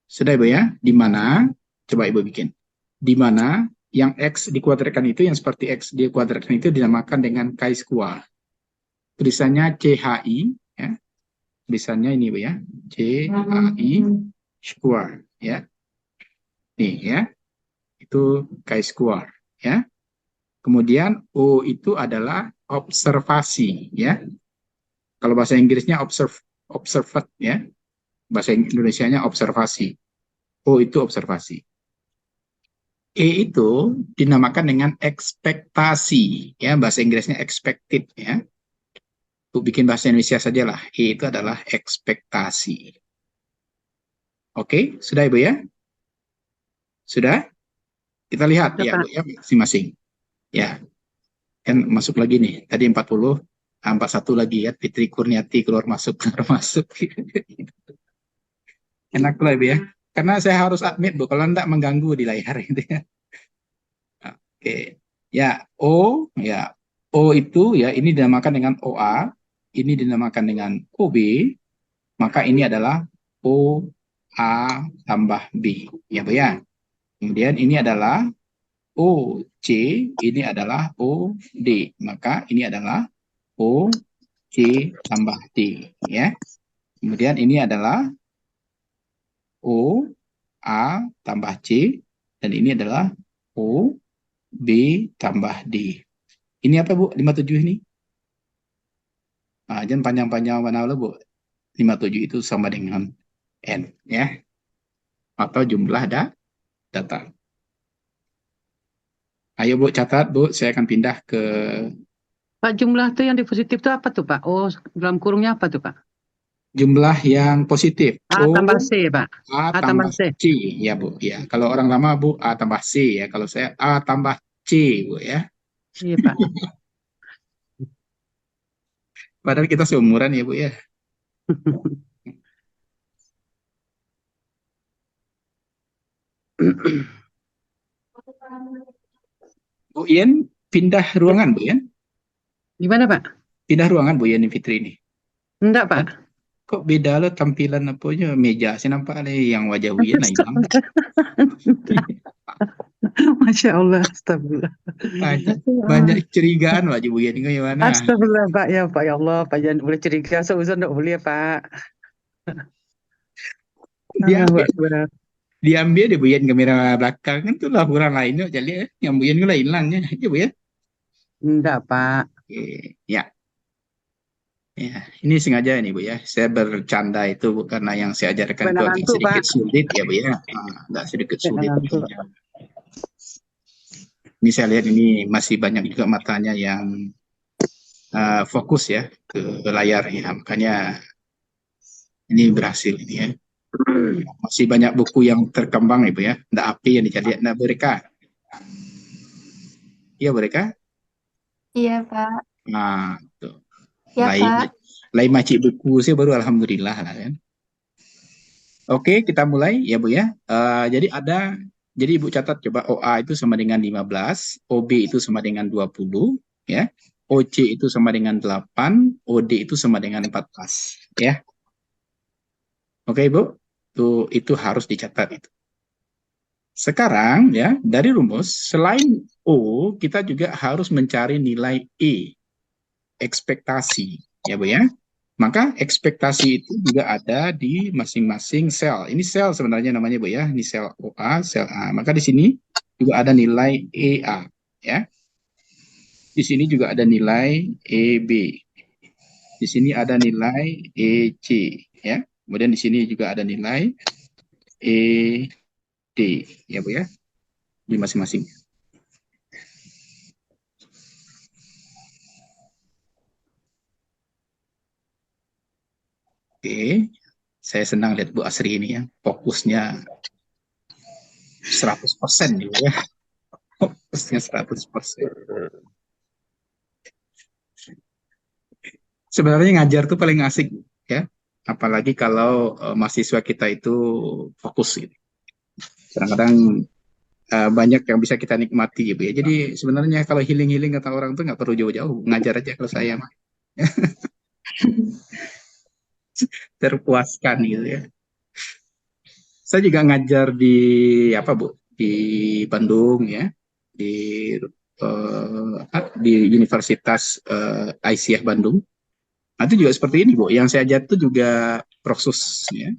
Sudah Ibu ya? Di mana? Coba Ibu bikin. Di mana yang X dikuadratkan itu, yang seperti X dikuadratkan itu dinamakan dengan chi-square. Tulisannya CHI, ya. Tulisannya ini Bu ya. CHI square, ya. Nih ya. Itu chi-square, ya. Kemudian O itu adalah observasi, ya. Kalau bahasa Inggrisnya observed, ya. Bahasa Indonesianya observasi. O itu observasi. E itu dinamakan dengan ekspektasi, ya. Bahasa Inggrisnya expected, ya. Untuk bikin bahasa Indonesia saja lah. E itu adalah ekspektasi. Oke, sudah Ibu ya? Sudah? Kita lihat
Sudah,
ya
Pak.
Bu ya, masing-masing. Ya. Kan masuk lagi nih. Tadi 40, 41 lagi ya. Fitri Kurniati keluar masuk. Enak lah Ibu ya. Karena saya harus admit Bu, kalau enggak mengganggu di layar gitu ya. Oke. Ya, O itu ya ini dinamakan dengan OA, ini dinamakan dengan OB, maka ini adalah OA tambah B. Ya Bu ya. Kemudian ini adalah OC, ini adalah OD. Maka ini adalah OC tambah D. Ya. Kemudian ini adalah O, A tambah C. Dan ini adalah O, B tambah D. Ini apa Bu? 57 ini? Nah, jangan panjang-panjang mana Bu. 57 itu sama dengan N. Ya. Atau jumlah data. Ayo Bu, catat Bu. Saya akan pindah ke
Pak, jumlah tuh yang di positif tuh apa tuh, Pak? Oh, dalam kurungnya apa tuh, Pak?
jumlah yang positif.
A tambah C, Pak.
A
A
tambah
tambah C.
C, ya Bu. Ya, kalau orang lama Bu A tambah C ya. Kalau saya A tambah C Bu ya.
Iya, Pak.
Padahal kita seumuran ya Bu ya. Bu Yen pindah ruangan, Bu Yen.
Gimana Pak?
Pindah ruangan, Bu Yen Fitri ini.
Enggak Pak.
Kok beda lo tampilan apanya meja? Saya nampak ada yang wajah Bu Yen hilang.
Masya Allah, astagfirullah.
Banyak curigaan wajah Bu Yen ini gimana?
Astagfirullah Pak, ya Pak, ya Allah, Pak jangan boleh curiga, seuzon enggak boleh Pak.
Diambil,
Akbar.
diambil deh Bu Yen kamera belakang kan tuh laporan lainnya jadi yang Bu Yen itu hilangnya ya Bu ya.
Enggak Pak.
Oke, ya. Ya, ini sengaja nih Bu ya. Saya bercanda itu karena yang saya ajarkan itu
Benar
agak
ngantuk,
sedikit
Pak.
sulit ya Bu ya. Agak sedikit
Benar
sulit.
ngantuk.
Ini saya lihat ini masih banyak juga matanya yang fokus ya ke layar ya. Makanya ini berhasil ini ya. Masih banyak buku yang terkembang Ibu ya. Nggak api yang dicari. Nggak mereka. Iya mereka.
Iya, Pak.
Nah, tuh.
Ya, Pak.
Lain macam buku sih baru alhamdulillah lah kan. Oke, kita mulai ya Bu ya. Jadi Ibu catat coba OA itu sama dengan 15, OB itu sama dengan 20 ya. OC itu sama dengan 8, OD itu sama dengan 14 ya. Oke Ibu, itu harus dicatat itu. Sekarang ya, dari rumus selain O, kita juga harus mencari nilai E. Ekspektasi ya Bu ya. Maka ekspektasi itu juga ada di masing-masing sel. Ini sel sebenarnya namanya Bu ya. Ini sel OA, sel A. Maka di sini juga ada nilai EA ya. Di sini juga ada nilai EB. Di sini ada nilai EC ya. Kemudian di sini juga ada nilai ED ya Bu ya. Di masing-masing. Oke, saya senang lihat Bu Asri ini ya, fokusnya 100% nih ya, fokusnya 100%. Sebenarnya ngajar tuh paling asik ya, apalagi kalau mahasiswa kita itu fokus gitu. Kadang-kadang banyak yang bisa kita nikmati gitu ya. Jadi sebenarnya kalau healing-healing kata orang tuh nggak perlu jauh-jauh, ngajar aja kalau saya mah. Terpuaskan gitu ya. Saya juga ngajar di Bu? Di Bandung ya, di Universitas Aisyah Bandung. Nah, itu juga seperti ini Bu. Yang saya ajar itu juga proksus ya.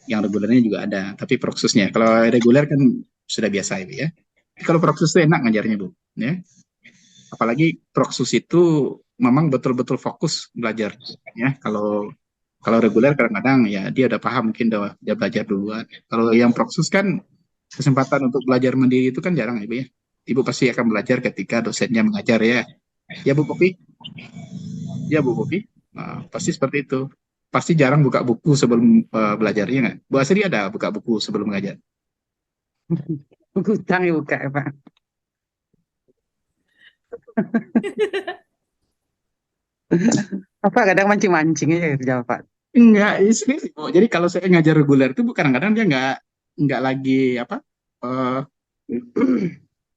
Yang regulernya juga ada, tapi proksusnya. Kalau reguler kan sudah biasa ya. Kalau proksus itu enak ngajarnya Bu. Ya. Apalagi proksus itu memang betul-betul fokus belajar ya. Kalau reguler kadang-kadang ya dia udah paham mungkin dia belajar duluan. Kalau yang proksus kan kesempatan untuk belajar mandiri itu kan jarang Ibu ya. Ibu pasti akan belajar ketika dosennya mengajar ya. Ya Bu Popi? Ya Bu Popi? Nah, pasti seperti itu. Pasti jarang buka buku sebelum belajarnya nggak? Bu Asri ada buka buku sebelum mengajar?
Buku utang ya buka ya Pak. Apa kadang mancing-mancing aja jawab Pak.
Enggak, serius Bu. Jadi kalau saya ngajar reguler itu kadang-kadang dia nggak lagi eh,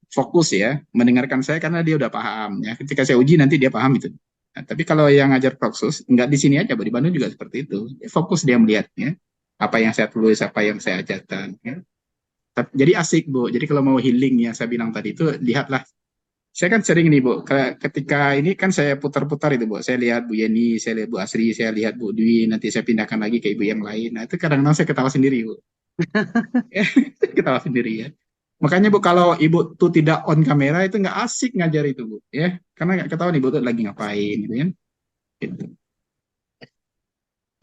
fokus ya mendengarkan saya karena dia udah paham ya. Ketika saya uji nanti dia paham itu. Nah, tapi kalau yang ngajar proksus nggak di sini aja, Bu. Di Bandung juga seperti itu. Fokus dia melihatnya apa yang saya tulis, apa yang saya ajarkan. Ya. Jadi asik Bu. Jadi kalau mau healing yang saya bilang tadi itu lihatlah. Saya kan sering nih Bu, ketika ini kan saya putar-putar itu Bu. Saya lihat Bu Yeni, saya lihat Bu Asri, saya lihat Bu Dwi, nanti saya pindahkan lagi ke ibu yang lain. Nah itu kadang-kadang saya ketawa sendiri Bu. Ketawa sendiri ya. Makanya Bu kalau Ibu tuh tidak on kamera itu nggak asik ngajar itu Bu. Ya, karena nggak ketahuan Ibu tuh lagi ngapain gitu kan. Gitu.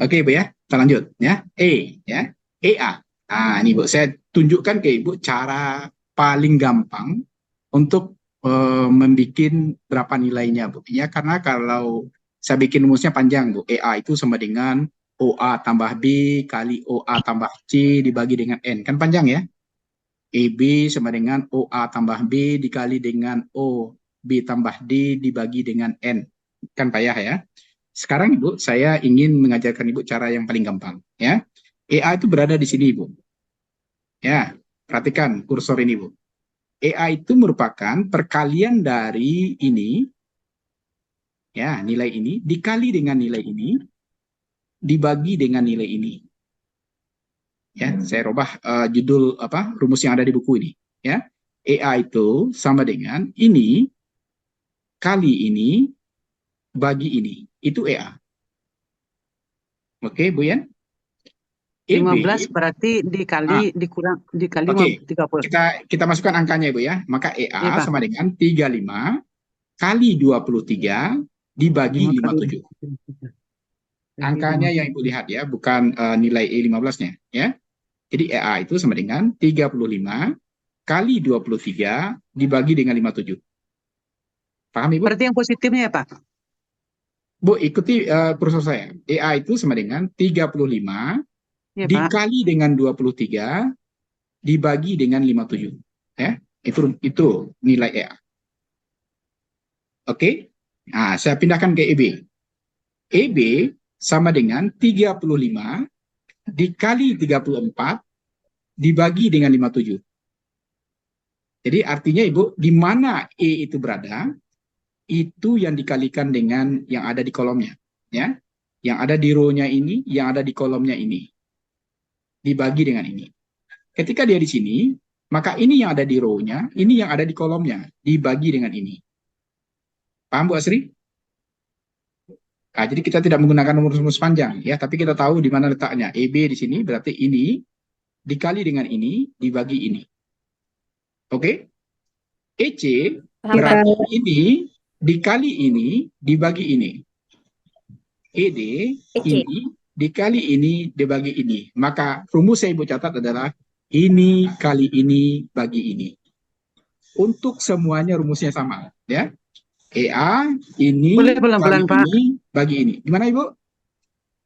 Oke Bu ya, kita lanjut ya. Ya, EA. Nah ini Bu, saya tunjukkan ke Ibu cara paling gampang untuk membuat berapa nilainya Bu. Ya karena kalau saya bikin rumusnya panjang Bu. EA itu sama dengan OA tambah B kali OA tambah C dibagi dengan N. Kan panjang ya. EB sama dengan OA tambah B dikali dengan OB tambah D dibagi dengan N. Kan payah ya. Sekarang Ibu, saya ingin mengajarkan Ibu cara yang paling gampang. Ya. EA itu berada di sini Ibu. Ya, perhatikan kursor ini Bu. EA itu merupakan perkalian dari ini, ya, nilai ini, dikali dengan nilai ini, dibagi dengan nilai ini. Ya, saya rubah judul rumus yang ada di buku ini. Ya, EA itu sama dengan ini kali ini bagi ini. Itu EA. Oke, Bu Yan?
15 berarti dikali
Oke,
30.
kita masukkan angkanya, Ibu ya. Maka EA
Iya, Pak.
sama dengan 35 kali 23 dibagi 57. Angkanya yang Ibu lihat ya, bukan nilai E15-nya ya. Jadi EA itu sama dengan 35 kali 23 dibagi dengan 57. Paham Ibu?
Berarti yang positifnya ya, Pak?
Bu, ikuti proses saya. EA itu sama dengan 35
Iya, Pak.
dikali dengan 23 dibagi dengan 57. Ya, itu nilai EA. Oke? Nah, saya pindahkan ke EB. EB sama dengan 35 dikali 34 dibagi dengan 57. Jadi artinya Ibu, di mana E itu berada, itu yang dikalikan dengan yang ada di kolomnya. Ya, yang ada di row-nya ini, yang ada di kolomnya ini. Dibagi dengan ini. Ketika dia di sini, maka ini yang ada di row-nya, ini yang ada di kolomnya, dibagi dengan ini. Paham Bu Asri? Nah, jadi kita tidak menggunakan rumus panjang ya, tapi kita tahu di mana letaknya. EB di sini berarti ini dikali dengan ini dibagi ini. Oke? EC berarti ini dikali ini dibagi ini. ED ini dikali ini dibagi ini. Maka rumus yang Ibu catat adalah ini kali ini bagi ini. Untuk semuanya rumusnya sama ya. EA ini
Boleh pelan-pelan,
kali
Pak.
ini bagi ini. Gimana Ibu?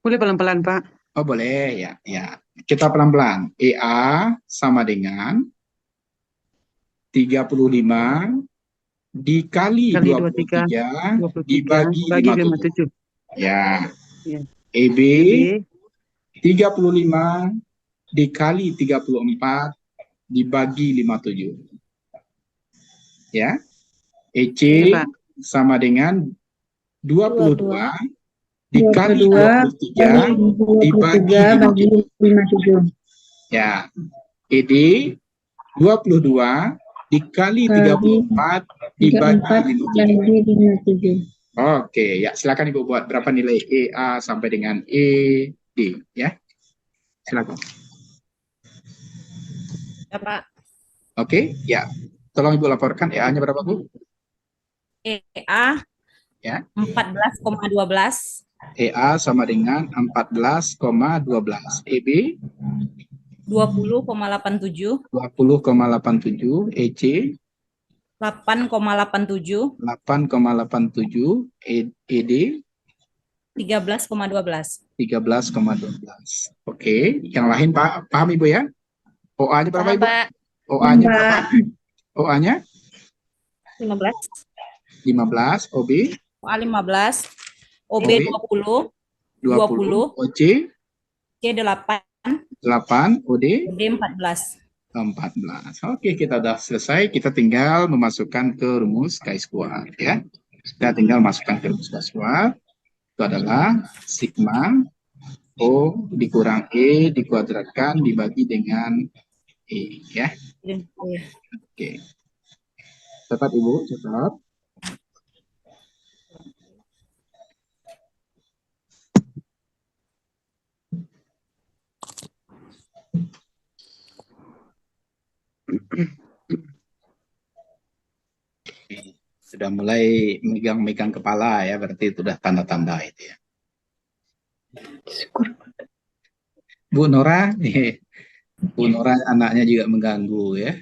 Boleh pelan-pelan, Pak.
Oh boleh ya, ya. Kita pelan-pelan. EA sama dengan 35 dikali
Kali
23
23
dibagi
bagi
57.
57.
Ya.
Ya.
EB
EB
35 dikali 34 dibagi 57. Ya. EC
Ya, Pak.
sama dengan 22 dikali
22
23 dibagi 57.
57.
Ya. ED 22 dikali 34 dibagi 57. Oke, ya silakan Ibu buat berapa nilai EA sampai dengan ED ya. Silakan.
Ya, Pak.
Oke, ya. Tolong Ibu laporkan EA-nya berapa, Bu?
EA
Ya.
14,12.
EA sama dengan 14,12. EB
20,87.
20,87. EC
8,87.
8,87. ED
13,12.
13,12. Oke, yang lain Pak, paham Ibu ya? OA-nya berapa Ibu?
Pak.
OA-nya berapa? OA-nya
15.
15, OB
OA 15. OB 20.
20, OC
C 8.
8, OD
OD 14.
14. Oke, kita udah selesai. Kita tinggal memasukkan ke rumus chi-square ya. Kita tinggal masukkan ke rumus chi-square. Itu adalah sigma O dikurang E dikuadratkan dibagi dengan E ya. Oke. Catat Ibu, catat. Sudah mulai megang-megang kepala ya, berarti itu sudah tanda-tanda itu ya. Bu Nora, Bu Nora anaknya juga mengganggu ya.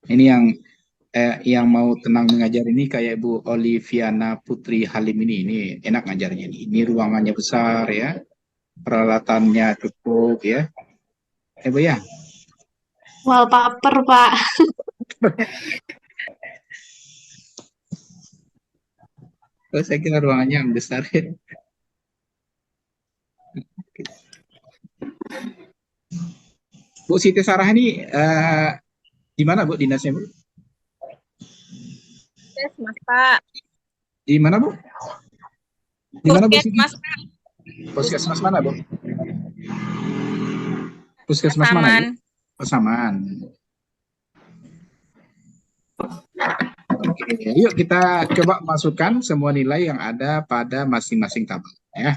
Ini yang mau tenang mengajar ini kayak Bu Oliviana Putri Halim ini enak ngajarnya nih. Ini ruangannya besar ya, peralatannya cukup ya. Bu ya.
Wallpaper, Pak.
Saya kira ruangannya yang besar ya. Bu Siti Sarah ini di mana Bu dinasnya Bu?
Yes, Mas Pak.
Di mana Bu? Di mana Bu Siti?
Puskesmas,
Puskesmas mana Bu? Puskesmas mana Bu? Pasaman. Oke, yuk kita coba masukkan semua nilai yang ada pada masing-masing tabel ya.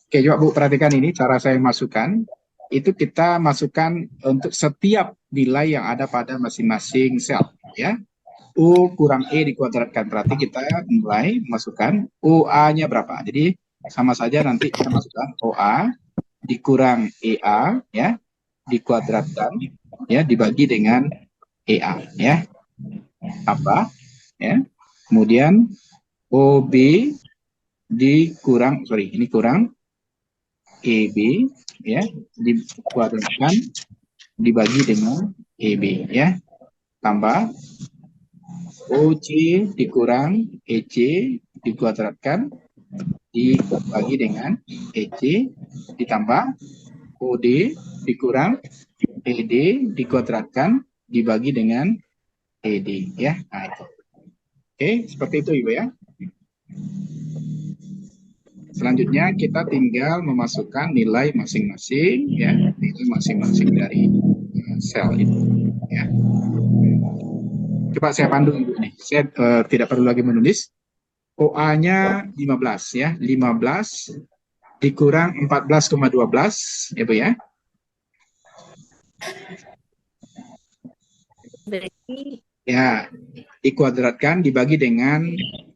Oke, coba Bu perhatikan ini cara saya masukkan. Itu kita masukkan untuk setiap nilai yang ada pada masing-masing sel ya. U kurang E dikuadratkan. Berarti kita mulai masukkan UA-nya berapa. Jadi sama saja nanti kita masukkan OA dikurang EA ya, dikuadratkan ya, dibagi dengan EA ya. Apa ya. Kemudian OB dikurang, sorry, ini kurang EB ya, dikuadratkan dibagi dengan EB ya. Tambah OC dikurang EC dikuadratkan dibagi dengan EC, ditambah OD dikurang ED dikuadratkan dibagi dengan ED ya. Nah, itu. Oke, seperti itu Ibu ya. Selanjutnya kita tinggal memasukkan nilai masing-masing ya, nilai masing-masing dari sel itu ya. Coba saya pandu Ibu nih. Saya tidak perlu lagi menulis. OA-nya 15 ya. 15 dikurang 14,12 ya Bu ya.
Berarti
Ya, dikuadratkan dibagi dengan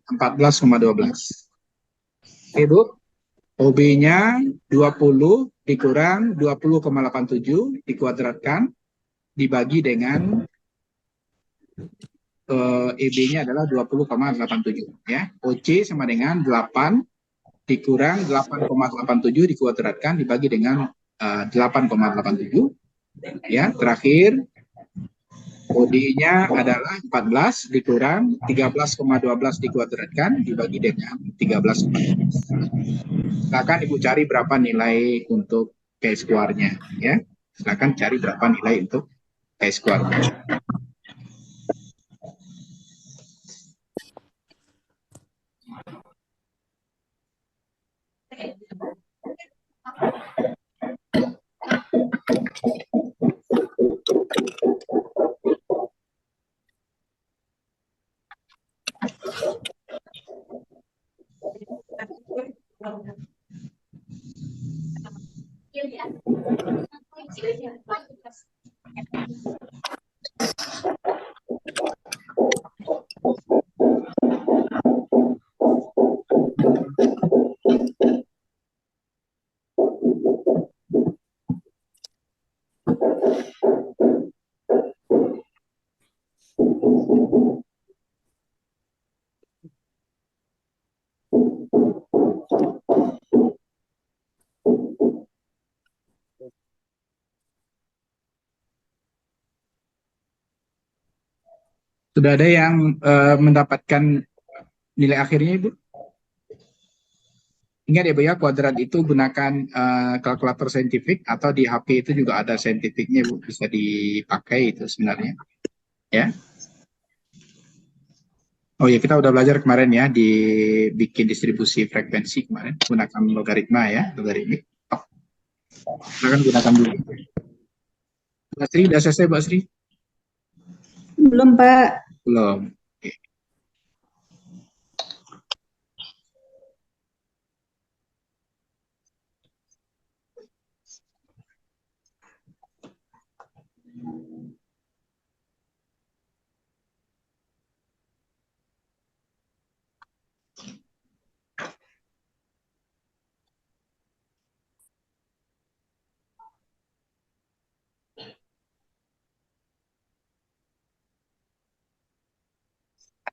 14,12. Oke Bu. OB-nya 20 dikurang 20,87 dikuadratkan dibagi dengan EB-nya adalah 20,87 ya. OC sama dengan 8 dikurang 8,87 dikuadratkan dibagi dengan 8,87 ya. Terakhir OD-nya adalah 14 dikurang 13,12 dikuadratkan dibagi dengan 13,12. Silakan Ibu cari berapa nilai untuk chi-square-nya ya. Silakan cari berapa nilai untuk chi-square-nya. Sudah ada yang mendapatkan nilai akhirnya, Ibu? Ingat ya, Bu ya, kuadrat itu gunakan kalkulator saintifik atau di HP itu juga ada saintifiknya, Bu. Bisa dipakai itu sebenarnya. Ya. Oh ya, kita udah belajar kemarin ya, dibikin distribusi frekuensi kemarin, gunakan logaritma ya, logaritmik. Oh. Silakan gunakan dulu. Mbak Sri, udah selesai Mbak Sri?
Belum, Pak.
Belum. Oke.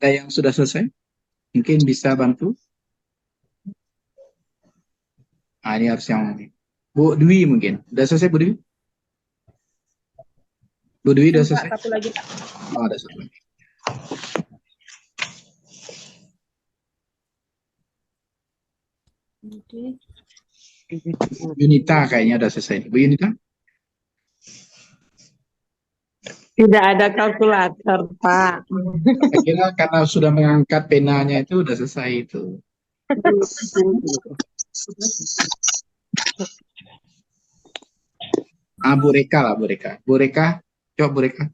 Ada yang sudah selesai? Mungkin bisa bantu? Ah, ini harus yang Bu Dwi mungkin. Udah selesai Bu Dwi? Bu Dwi udah selesai?
Satu lagi, Pak.
Oh, ada satu lagi. Yunita kayaknya udah selesai. Bu Yunita?
Tidak ada kalkulator, Pak.
Saya kira karena sudah mengangkat penanya itu udah selesai itu. Bu Reka lah, Bu Reka. Bu Reka, coba Bu Reka.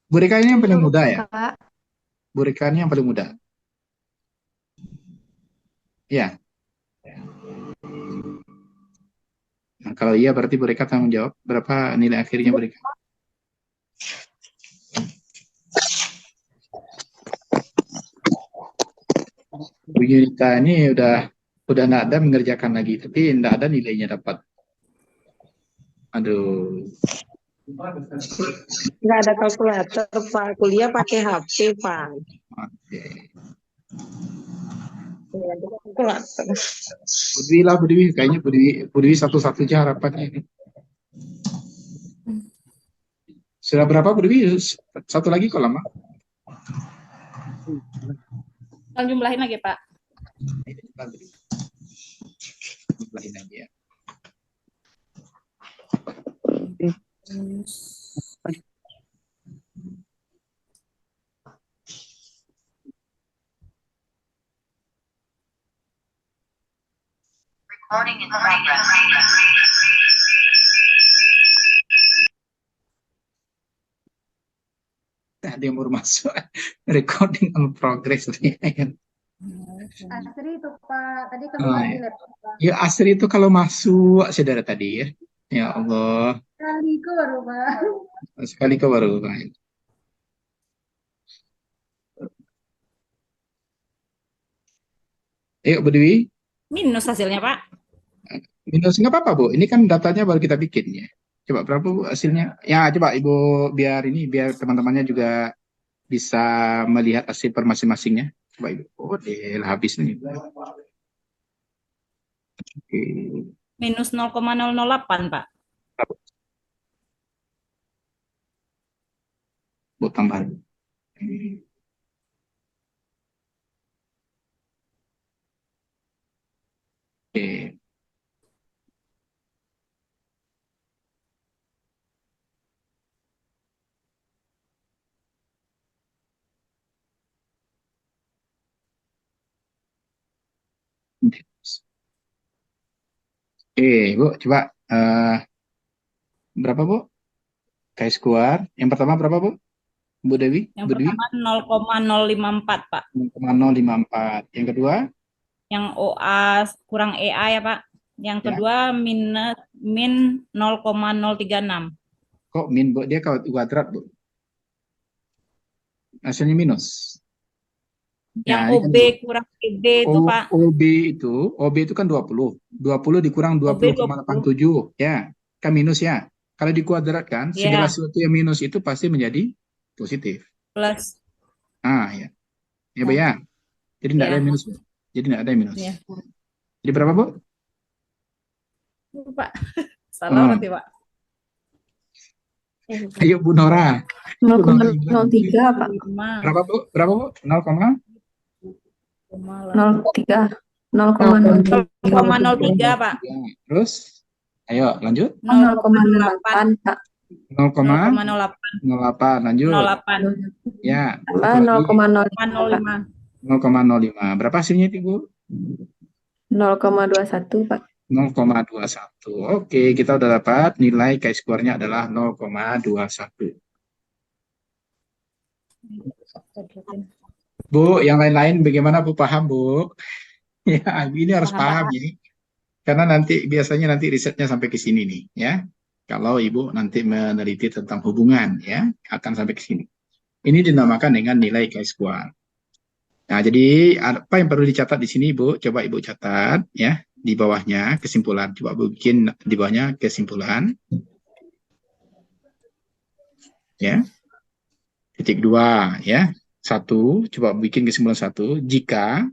Bu Reka ini yang paling muda ya? Bu Reka ini yang paling muda. Ya. Nah, kalau iya berarti Bu Reka tanggung jawab. Berapa nilai akhirnya Bu Reka? Bu Yunita ini udah nggak ada mengerjakan lagi, tapi nggak ada nilainya dapat. Aduh.
Nggak ada kalkulator, Pak. Kuliah pakai HP, Pak.
Oke.
Nggak ada kalkulator.
Bu Dwi lah, Bu Dwi. Kayaknya Bu Dwi satu-satunya harapannya ini. Sudah berapa Bu Dwi? Satu lagi kok lama.
Tolong jumlahin lagi, Pak.
Ini jumlahin aja ya. Ada yang baru masuk. Recording on progress.
Asri itu Pak, tadi
Oh,
keluar
ya.
di laptop Pak.
Ya Asri itu kalau masuk saudara tadi ya. Ya Allah.
Kali ke baru Pak.
Sekali ke baru. Ayo Bu Dwi.
Minus hasilnya, Pak.
Minus nggak apa-apa Bu. Ini kan datanya baru kita bikin ya. Coba berapa Bu hasilnya? Ya coba Ibu biar teman-temannya juga bisa melihat hasil per masing-masingnya. Coba Ibu. Oh, habis nih. Oke.
Minus 0,008, Pak.
Bu tambah. Oke. Bu, coba berapa Bu? Chi-square. Yang pertama berapa Bu? Bu Dewi?
Yang
Bu Dewi?
pertama 0,054, Pak.
0,054. Yang kedua?
Yang OA kurang EA ya, Pak. Yang
Ya.
kedua min 0,036.
Kok min Bu? Dia kuadrat Bu. Hasilnya minus.
Yang
Ya, ini
OB
kan
kurang EB itu, Pak.
OB itu kan 20. 20 dikurang
OB
20,87. Ya, kan minus ya. Kalau dikuadratkan, segala
Ya,
sesuatu yang minus itu pasti menjadi positif.
plus.
Ya. Ya, Bu ya. Jadi tidak ada
Ya.
yang minus, Bu. Jadi tidak ada yang minus.
Ya.
Jadi berapa, Bu?
Pak. Salah berarti, Pak.
Ayo Bu Nora.
0,03 Pak.
Berapa Bu? Berapa Bu? 0,03.
0,03
Pak.
Terus? Ayo lanjut.
0,08 Pak.
0,08. Lanjut.
08.
Ya.
Tambah 0,05.
0,05. Berapa hasilnya itu Bu?
0,21 Pak.
0,21. Oke, kita udah dapat nilai chi-square-nya adalah 0,21. Bu, yang lain-lain bagaimana Bu? Paham Bu? Ya, ini harus paham ya. Karena biasanya nanti risetnya sampai ke sini nih ya. Kalau Ibu nanti meneliti tentang hubungan ya, akan sampai ke sini. Ini dinamakan dengan nilai chi-square. Nah, jadi apa yang perlu dicatat di sini Ibu? Coba Ibu catat ya. Di bawahnya kesimpulan. Coba bikin di bawahnya kesimpulan. Ya. Titik 2 ya. 1, coba bikin kesimpulan 1. Jika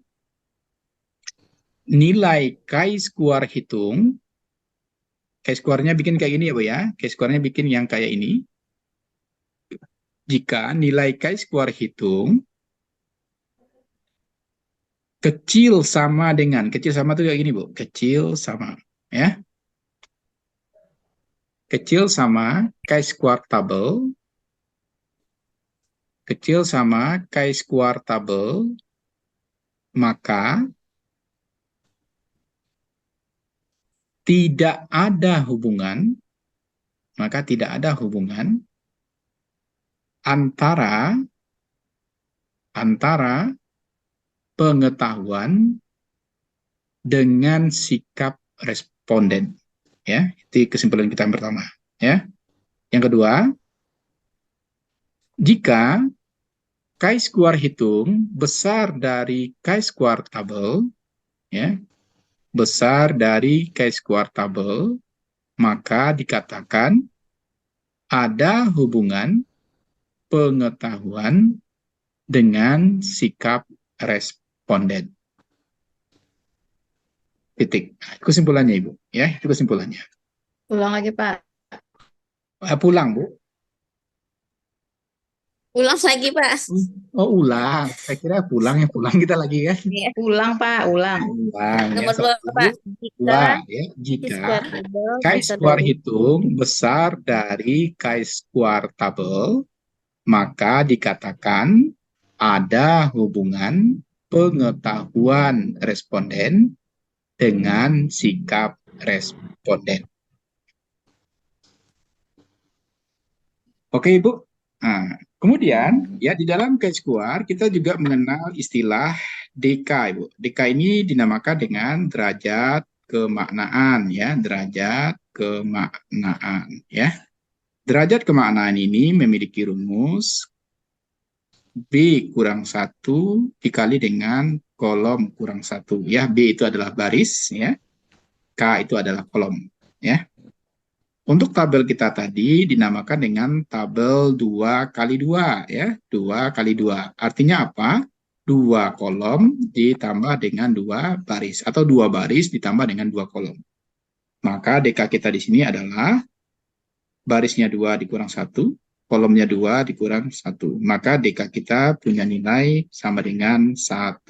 nilai chi-square hitung, chi-square-nya bikin kayak gini ya Bu ya. Chi-square-nya bikin yang kayak ini. Jika nilai chi-square hitung kecil sama itu kayak gini Bu. Kecil sama ya. Kecil sama chi-square table, maka tidak ada hubungan antara pengetahuan dengan sikap responden. Ya, itu kesimpulan kita yang pertama. Ya, yang kedua, jika chi-square hitung besar dari chi-square table, ya, maka dikatakan ada hubungan pengetahuan dengan sikap responden. Titik. Itu kesimpulannya, Ibu. Ya, itu kesimpulannya.
Ulang lagi, Pak.
Pulang, Bu.
Ulang lagi, Pak.
Oh, ulang. Saya kira pulang kita lagi kan.
Ulang, Pak, ulang.
Ulang.
Nomor
Ya.
2, Pak.
Jika
Chi-square
chi-square
dari
hitung besar dari chi-square table, maka dikatakan ada hubungan pengetahuan responden dengan sikap responden. Oke, Ibu. Nah, kemudian ya di dalam chi-square kita juga mengenal istilah DK, Ibu. DK ini dinamakan dengan derajat kemaknaan, ya, derajat kemaknaan, ya. Derajat kemaknaan ini memiliki rumus B kurang 1 dikali dengan kolom kurang 1, ya. B itu adalah baris, ya. K itu adalah kolom, ya. Untuk tabel kita tadi dinamakan dengan tabel 2 kali 2, ya. 2 kali 2. Artinya apa? 2 kolom ditambah dengan 2 baris, atau 2 baris ditambah dengan 2 kolom. Maka DK kita di sini adalah barisnya 2 dikurang 1, kolomnya 2 dikurang 1. Maka DK kita punya nilai sama dengan 1.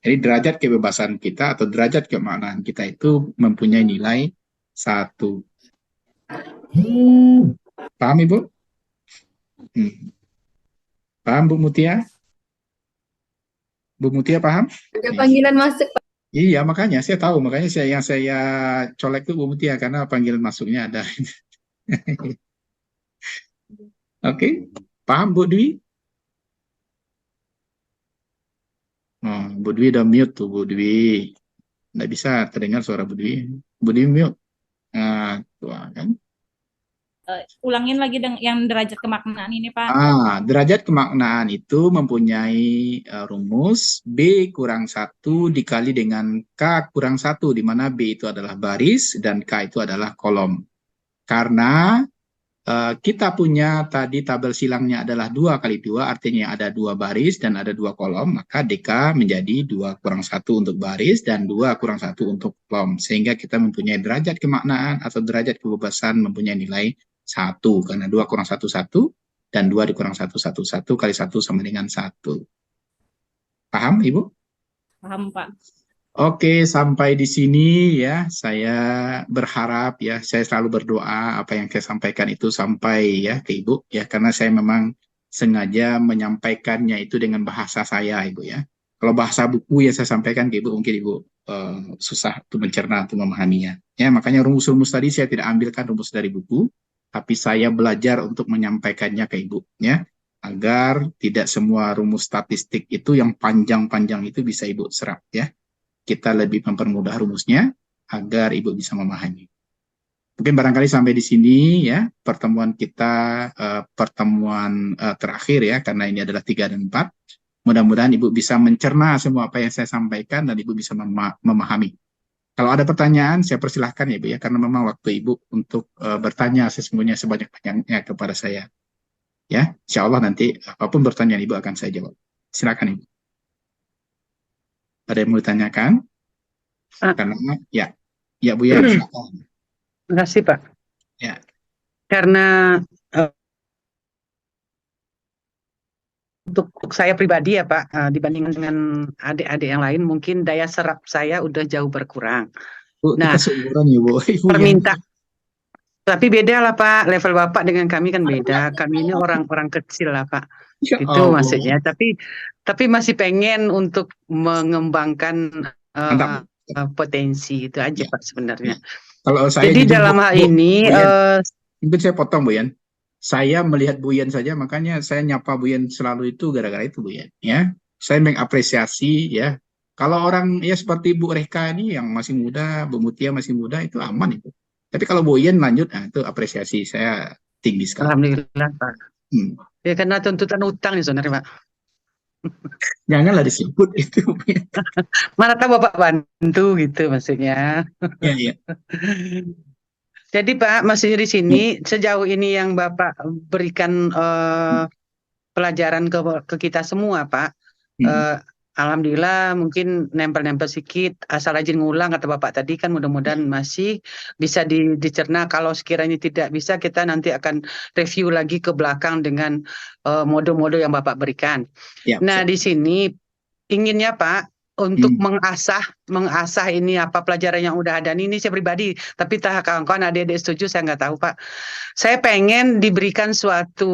Jadi derajat kebebasan kita atau derajat kemaknaan kita itu mempunyai nilai 1. Paham, Ibu? Paham, Bu Mutia? Bu Mutia paham?
Ada panggilan masuk, Pak.
Iya, makanya saya tahu. Makanya yang saya colek itu Bu Mutia, karena panggilan masuknya ada. Oke, paham Bu Dwi? Oh, Bu Dwi udah mute tuh, Bu Dwi. Nggak bisa terdengar suara Bu Dwi. Bu Dwi mute. Nah, tuh kan.
Ulangin lagi yang derajat kemaknaan ini, Pak.
Derajat kemaknaan itu mempunyai rumus B kurang 1 dikali dengan K kurang 1, di mana B itu adalah baris dan K itu adalah kolom. Karena kita punya tadi tabel silangnya adalah 2 kali 2, artinya ada 2 baris dan ada 2 kolom, maka DK menjadi 2 kurang 1 untuk baris dan 2 kurang 1 untuk kolom. Sehingga kita mempunyai derajat kemaknaan atau derajat kebebasan mempunyai nilai 1, karena 2 kurang 1, 1, dan 2 dikurang 1, 1, 1 kali 1 sama dengan 1. Paham, Ibu?
Paham, Pak.
Oke, sampai di sini ya, saya berharap ya, saya selalu berdoa apa yang saya sampaikan itu sampai ya ke Ibu ya, karena saya memang sengaja menyampaikannya itu dengan bahasa saya, Ibu ya. Kalau bahasa buku yang saya sampaikan ke Ibu, mungkin Ibu susah untuk mencerna, untuk memahaminya. Ya, makanya rumus-rumus tadi saya tidak ambilkan rumus dari buku, tapi saya belajar untuk menyampaikannya ke Ibu ya, agar tidak semua rumus statistik itu yang panjang-panjang itu bisa Ibu serap ya. Kita lebih mempermudah rumusnya agar Ibu bisa memahami. Mungkin barangkali sampai di sini ya pertemuan kita, pertemuan terakhir ya, karena ini adalah 3 dan 4. Mudah-mudahan Ibu bisa mencerna semua apa yang saya sampaikan dan Ibu bisa memahami. Kalau ada pertanyaan, saya persilahkan ya Ibu ya, karena memang waktu Ibu untuk bertanya sesungguhnya sebanyak-banyaknya kepada saya. Ya, insya Allah nanti apapun pertanyaan Ibu akan saya jawab. Silakan Ibu. Ada yang mau ditanyakan? Karena ya Bu ya, silakan.
Terima kasih Pak.
Ya.
Karena untuk saya pribadi ya Pak, dibandingkan dengan adik-adik yang lain, mungkin daya serap saya udah jauh berkurang.
Bu,
Nah,
kita seumuran ya, Bu. Ibu ya.
permintaan. Tapi beda lah Pak, level Bapak dengan kami kan beda. Kami ini orang-orang kecil lah Pak.
Ya
Itu
Allah.
maksudnya. Tapi masih pengen untuk mengembangkan
Mantap, Bu.
potensi itu aja
Ya.
Pak sebenarnya.
Kalau saya
Jadi
jujur,
dalam
Bu,
hal
Bu,
ini
Bu Yan, mungkin saya potong, Bu Yan. Saya melihat Bu Yan saja, makanya saya nyapa Bu Yan selalu itu gara-gara itu, Bu Yan. Ya, saya mengapresiasi ya. Kalau orang ya seperti Bu Reka ini yang masih muda, Bu Mutia masih muda, itu aman itu. Tapi kalau Bu Yan lanjut, nah itu apresiasi saya tinggi sekali.
Alhamdulillah Pak.
Hmm.
Ya karena tuntutan utang nih sebenarnya Pak.
Janganlah disebut itu, Bu Yan.
Mana tahu Bapak bantu gitu maksudnya.
Ya, ya.
Jadi Pak, maksudnya di sini sejauh ini yang Bapak berikan pelajaran ke kita semua Pak. Alhamdulillah mungkin nempel-nempel sedikit, asal rajin ngulang kata Bapak tadi kan mudah-mudahan masih bisa dicerna. Kalau sekiranya tidak bisa kita nanti akan review lagi ke belakang dengan mode-mode yang Bapak berikan.
Ya,
Nah di sini inginnya Pak untuk mengasah ini apa pelajaran yang udah ada ini saya pribadi, tapi kawan-kawan adik-adik setuju saya nggak tahu Pak. Saya pengen diberikan suatu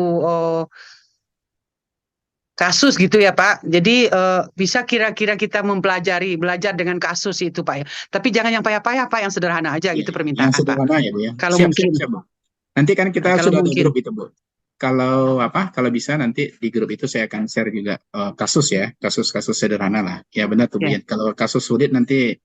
kasus gitu ya Pak. Jadi bisa kira-kira kita belajar dengan kasus itu Pak ya. Tapi jangan yang payah-payah Pak, yang sederhana aja gitu permintaan
yang sederhana
Pak.
ya Bu ya.
Kalau
Siap,
mungkin.
siap, Bu. Nanti kan kita
Kalau
sudah ada
mungkin.
grup itu Bu. Kalau bisa nanti di grup itu saya akan share juga kasus ya, kasus-kasus sederhana lah. Ya benar tuh Bu ya. Kalau kasus sulit nanti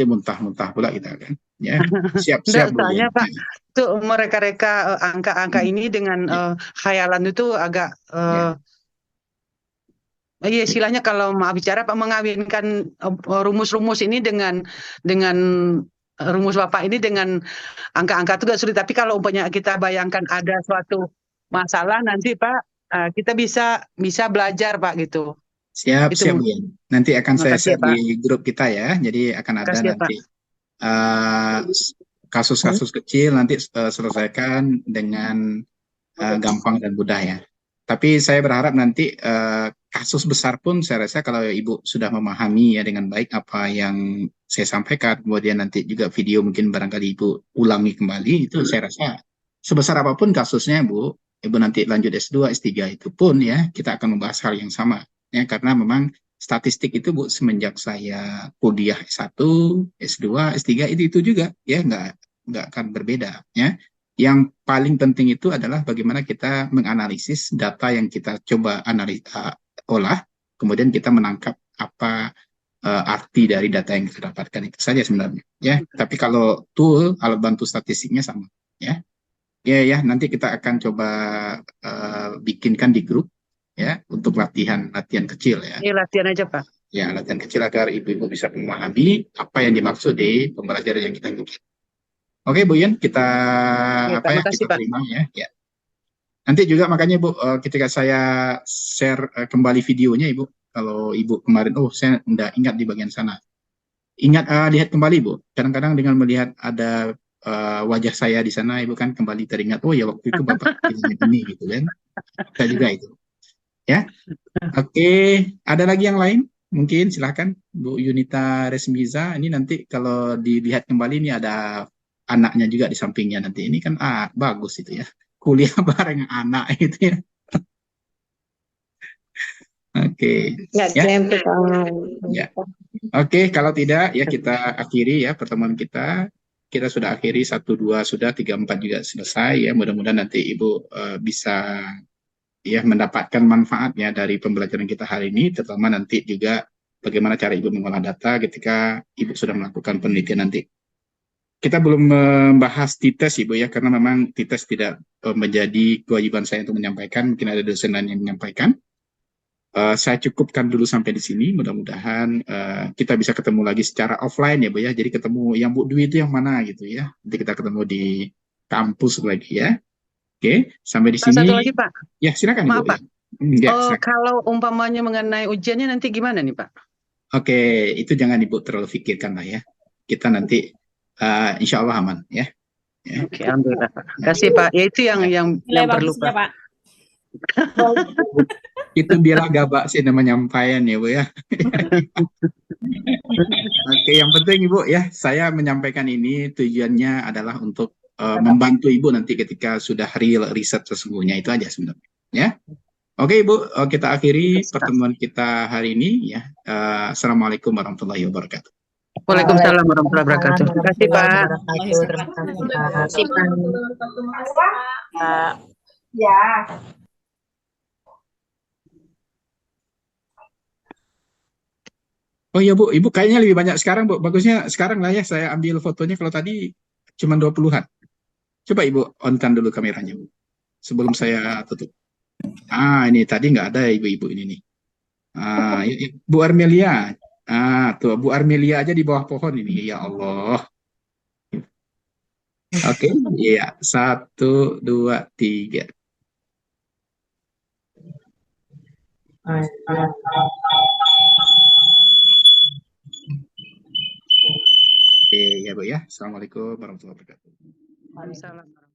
muntah-muntah pula kita kan. Ya, siap Bu.
Soalnya Pak, tuh mereka-reka angka-angka ini dengan khayalan itu agak iya istilahnya kalau maaf bicara Pak mengawinkan rumus-rumus ini dengan rumus Bapak ini dengan angka-angka itu gak sulit. Tapi kalau umpamanya kita bayangkan ada suatu masalah nanti Pak kita bisa belajar Pak gitu.
Siap Bu. Nanti akan saya share
Pak.
di grup kita ya. Jadi akan ada nanti kasus-kasus kecil nanti selesaikan dengan gampang dan mudah ya. Tapi saya berharap nanti kasus besar pun saya rasa kalau Ibu sudah memahami ya dengan baik apa yang saya sampaikan, kemudian nanti juga video mungkin barangkali Ibu ulangi kembali, itu saya rasa sebesar apapun kasusnya Ibu nanti lanjut S2, S3 itu pun ya kita akan membahas hal yang sama ya, karena memang statistik itu Bu semenjak saya kuliah S1, S2, S3 itu juga ya nggak akan berbeda ya. Yang paling penting itu adalah bagaimana kita menganalisis data yang kita coba olah, kemudian kita menangkap apa arti dari data yang kita dapatkan, itu saja sebenarnya ya. Tapi kalau tool alat bantu statistiknya sama ya. Ya nanti kita akan coba bikinkan di grup ya untuk latihan kecil ya.
Ini latihan aja Pak.
Ya, latihan kecil agar ibu-ibu bisa memahami apa yang dimaksud di pembelajaran yang kita bikin. Oke Bu Yan, kita
kasih,
kita terima ya. Nanti juga makanya Bu, ketika saya share kembali videonya Ibu, kalau Ibu kemarin, saya enggak ingat di bagian sana. Ingat lihat kembali Bu. Kadang-kadang dengan melihat ada wajah saya di sana, Ibu kan kembali teringat, ya waktu itu Bapak ini gitu kan. Saya juga itu. Ya. Oke, ada lagi yang lain? Mungkin silahkan Bu Yunita Resmiza. Ini nanti kalau dilihat kembali ini ada anaknya juga di sampingnya nanti. Ini kan bagus itu ya. Kuliah bareng anak itu ya. Oke. Ya. Oke, kalau tidak ya kita akhiri ya pertemuan kita. Kita sudah akhiri 1, 2, sudah 3, 4 juga selesai ya. Mudah-mudahan nanti Ibu bisa ya mendapatkan manfaatnya dari pembelajaran kita hari ini, terutama nanti juga bagaimana cara Ibu mengolah data ketika Ibu sudah melakukan penelitian nanti. Kita belum membahas TITES Ibu ya, karena memang TITES tidak menjadi kewajiban saya untuk menyampaikan, mungkin ada dosen lain yang menyampaikan. Saya cukupkan dulu sampai di sini, mudah-mudahan kita bisa ketemu lagi secara offline ya Bu ya, jadi ketemu yang Bu Dwi itu yang mana gitu ya, nanti kita ketemu di kampus lagi ya. Oke, sampai di sini.
Satu lagi Pak.
Ya silakan
Maaf
Ibu.
Pak. Kalau umpamanya mengenai ujiannya nanti gimana nih Pak?
Oke, itu jangan Ibu terlalu pikirkan lah ya. Kita nanti insya Allah aman ya.
Oke, alhamdulillah Pak. Kasih Pak. Ya itu yang perlu Pak.
Itu biarlah gabak sih namanya nyampaian ya Bu ya. Oke, yang penting Ibu ya, saya menyampaikan ini tujuannya adalah untuk membantu Ibu nanti ketika sudah real riset sesungguhnya, itu aja sebenarnya. Ya, oke Ibu, kita akhiri pertemuan kita hari ini ya. Assalamualaikum warahmatullahi wabarakatuh.
Waalaikumsalam warahmatullahi wabarakatuh. Terima kasih Pak.
Terima kasih, Pak.
Terima kasih, Pak. Ya.
Oh iya Bu, Ibu kayaknya lebih banyak sekarang Bu. Bagusnya sekarang lah ya saya ambil fotonya, kalau tadi cuma 20-an. Coba Ibu on-kan dulu kameranya Bu, sebelum saya tutup. Ini tadi nggak ada ibu-ibu ini nih. Bu Armelia. Tuh Bu Armelia aja di bawah pohon ini. Ya Allah. Oke, iya. 1, 2, 3. Oke, ya Bu ya. Assalamualaikum warahmatullahi wabarakatuh.
Waalaikumsalam.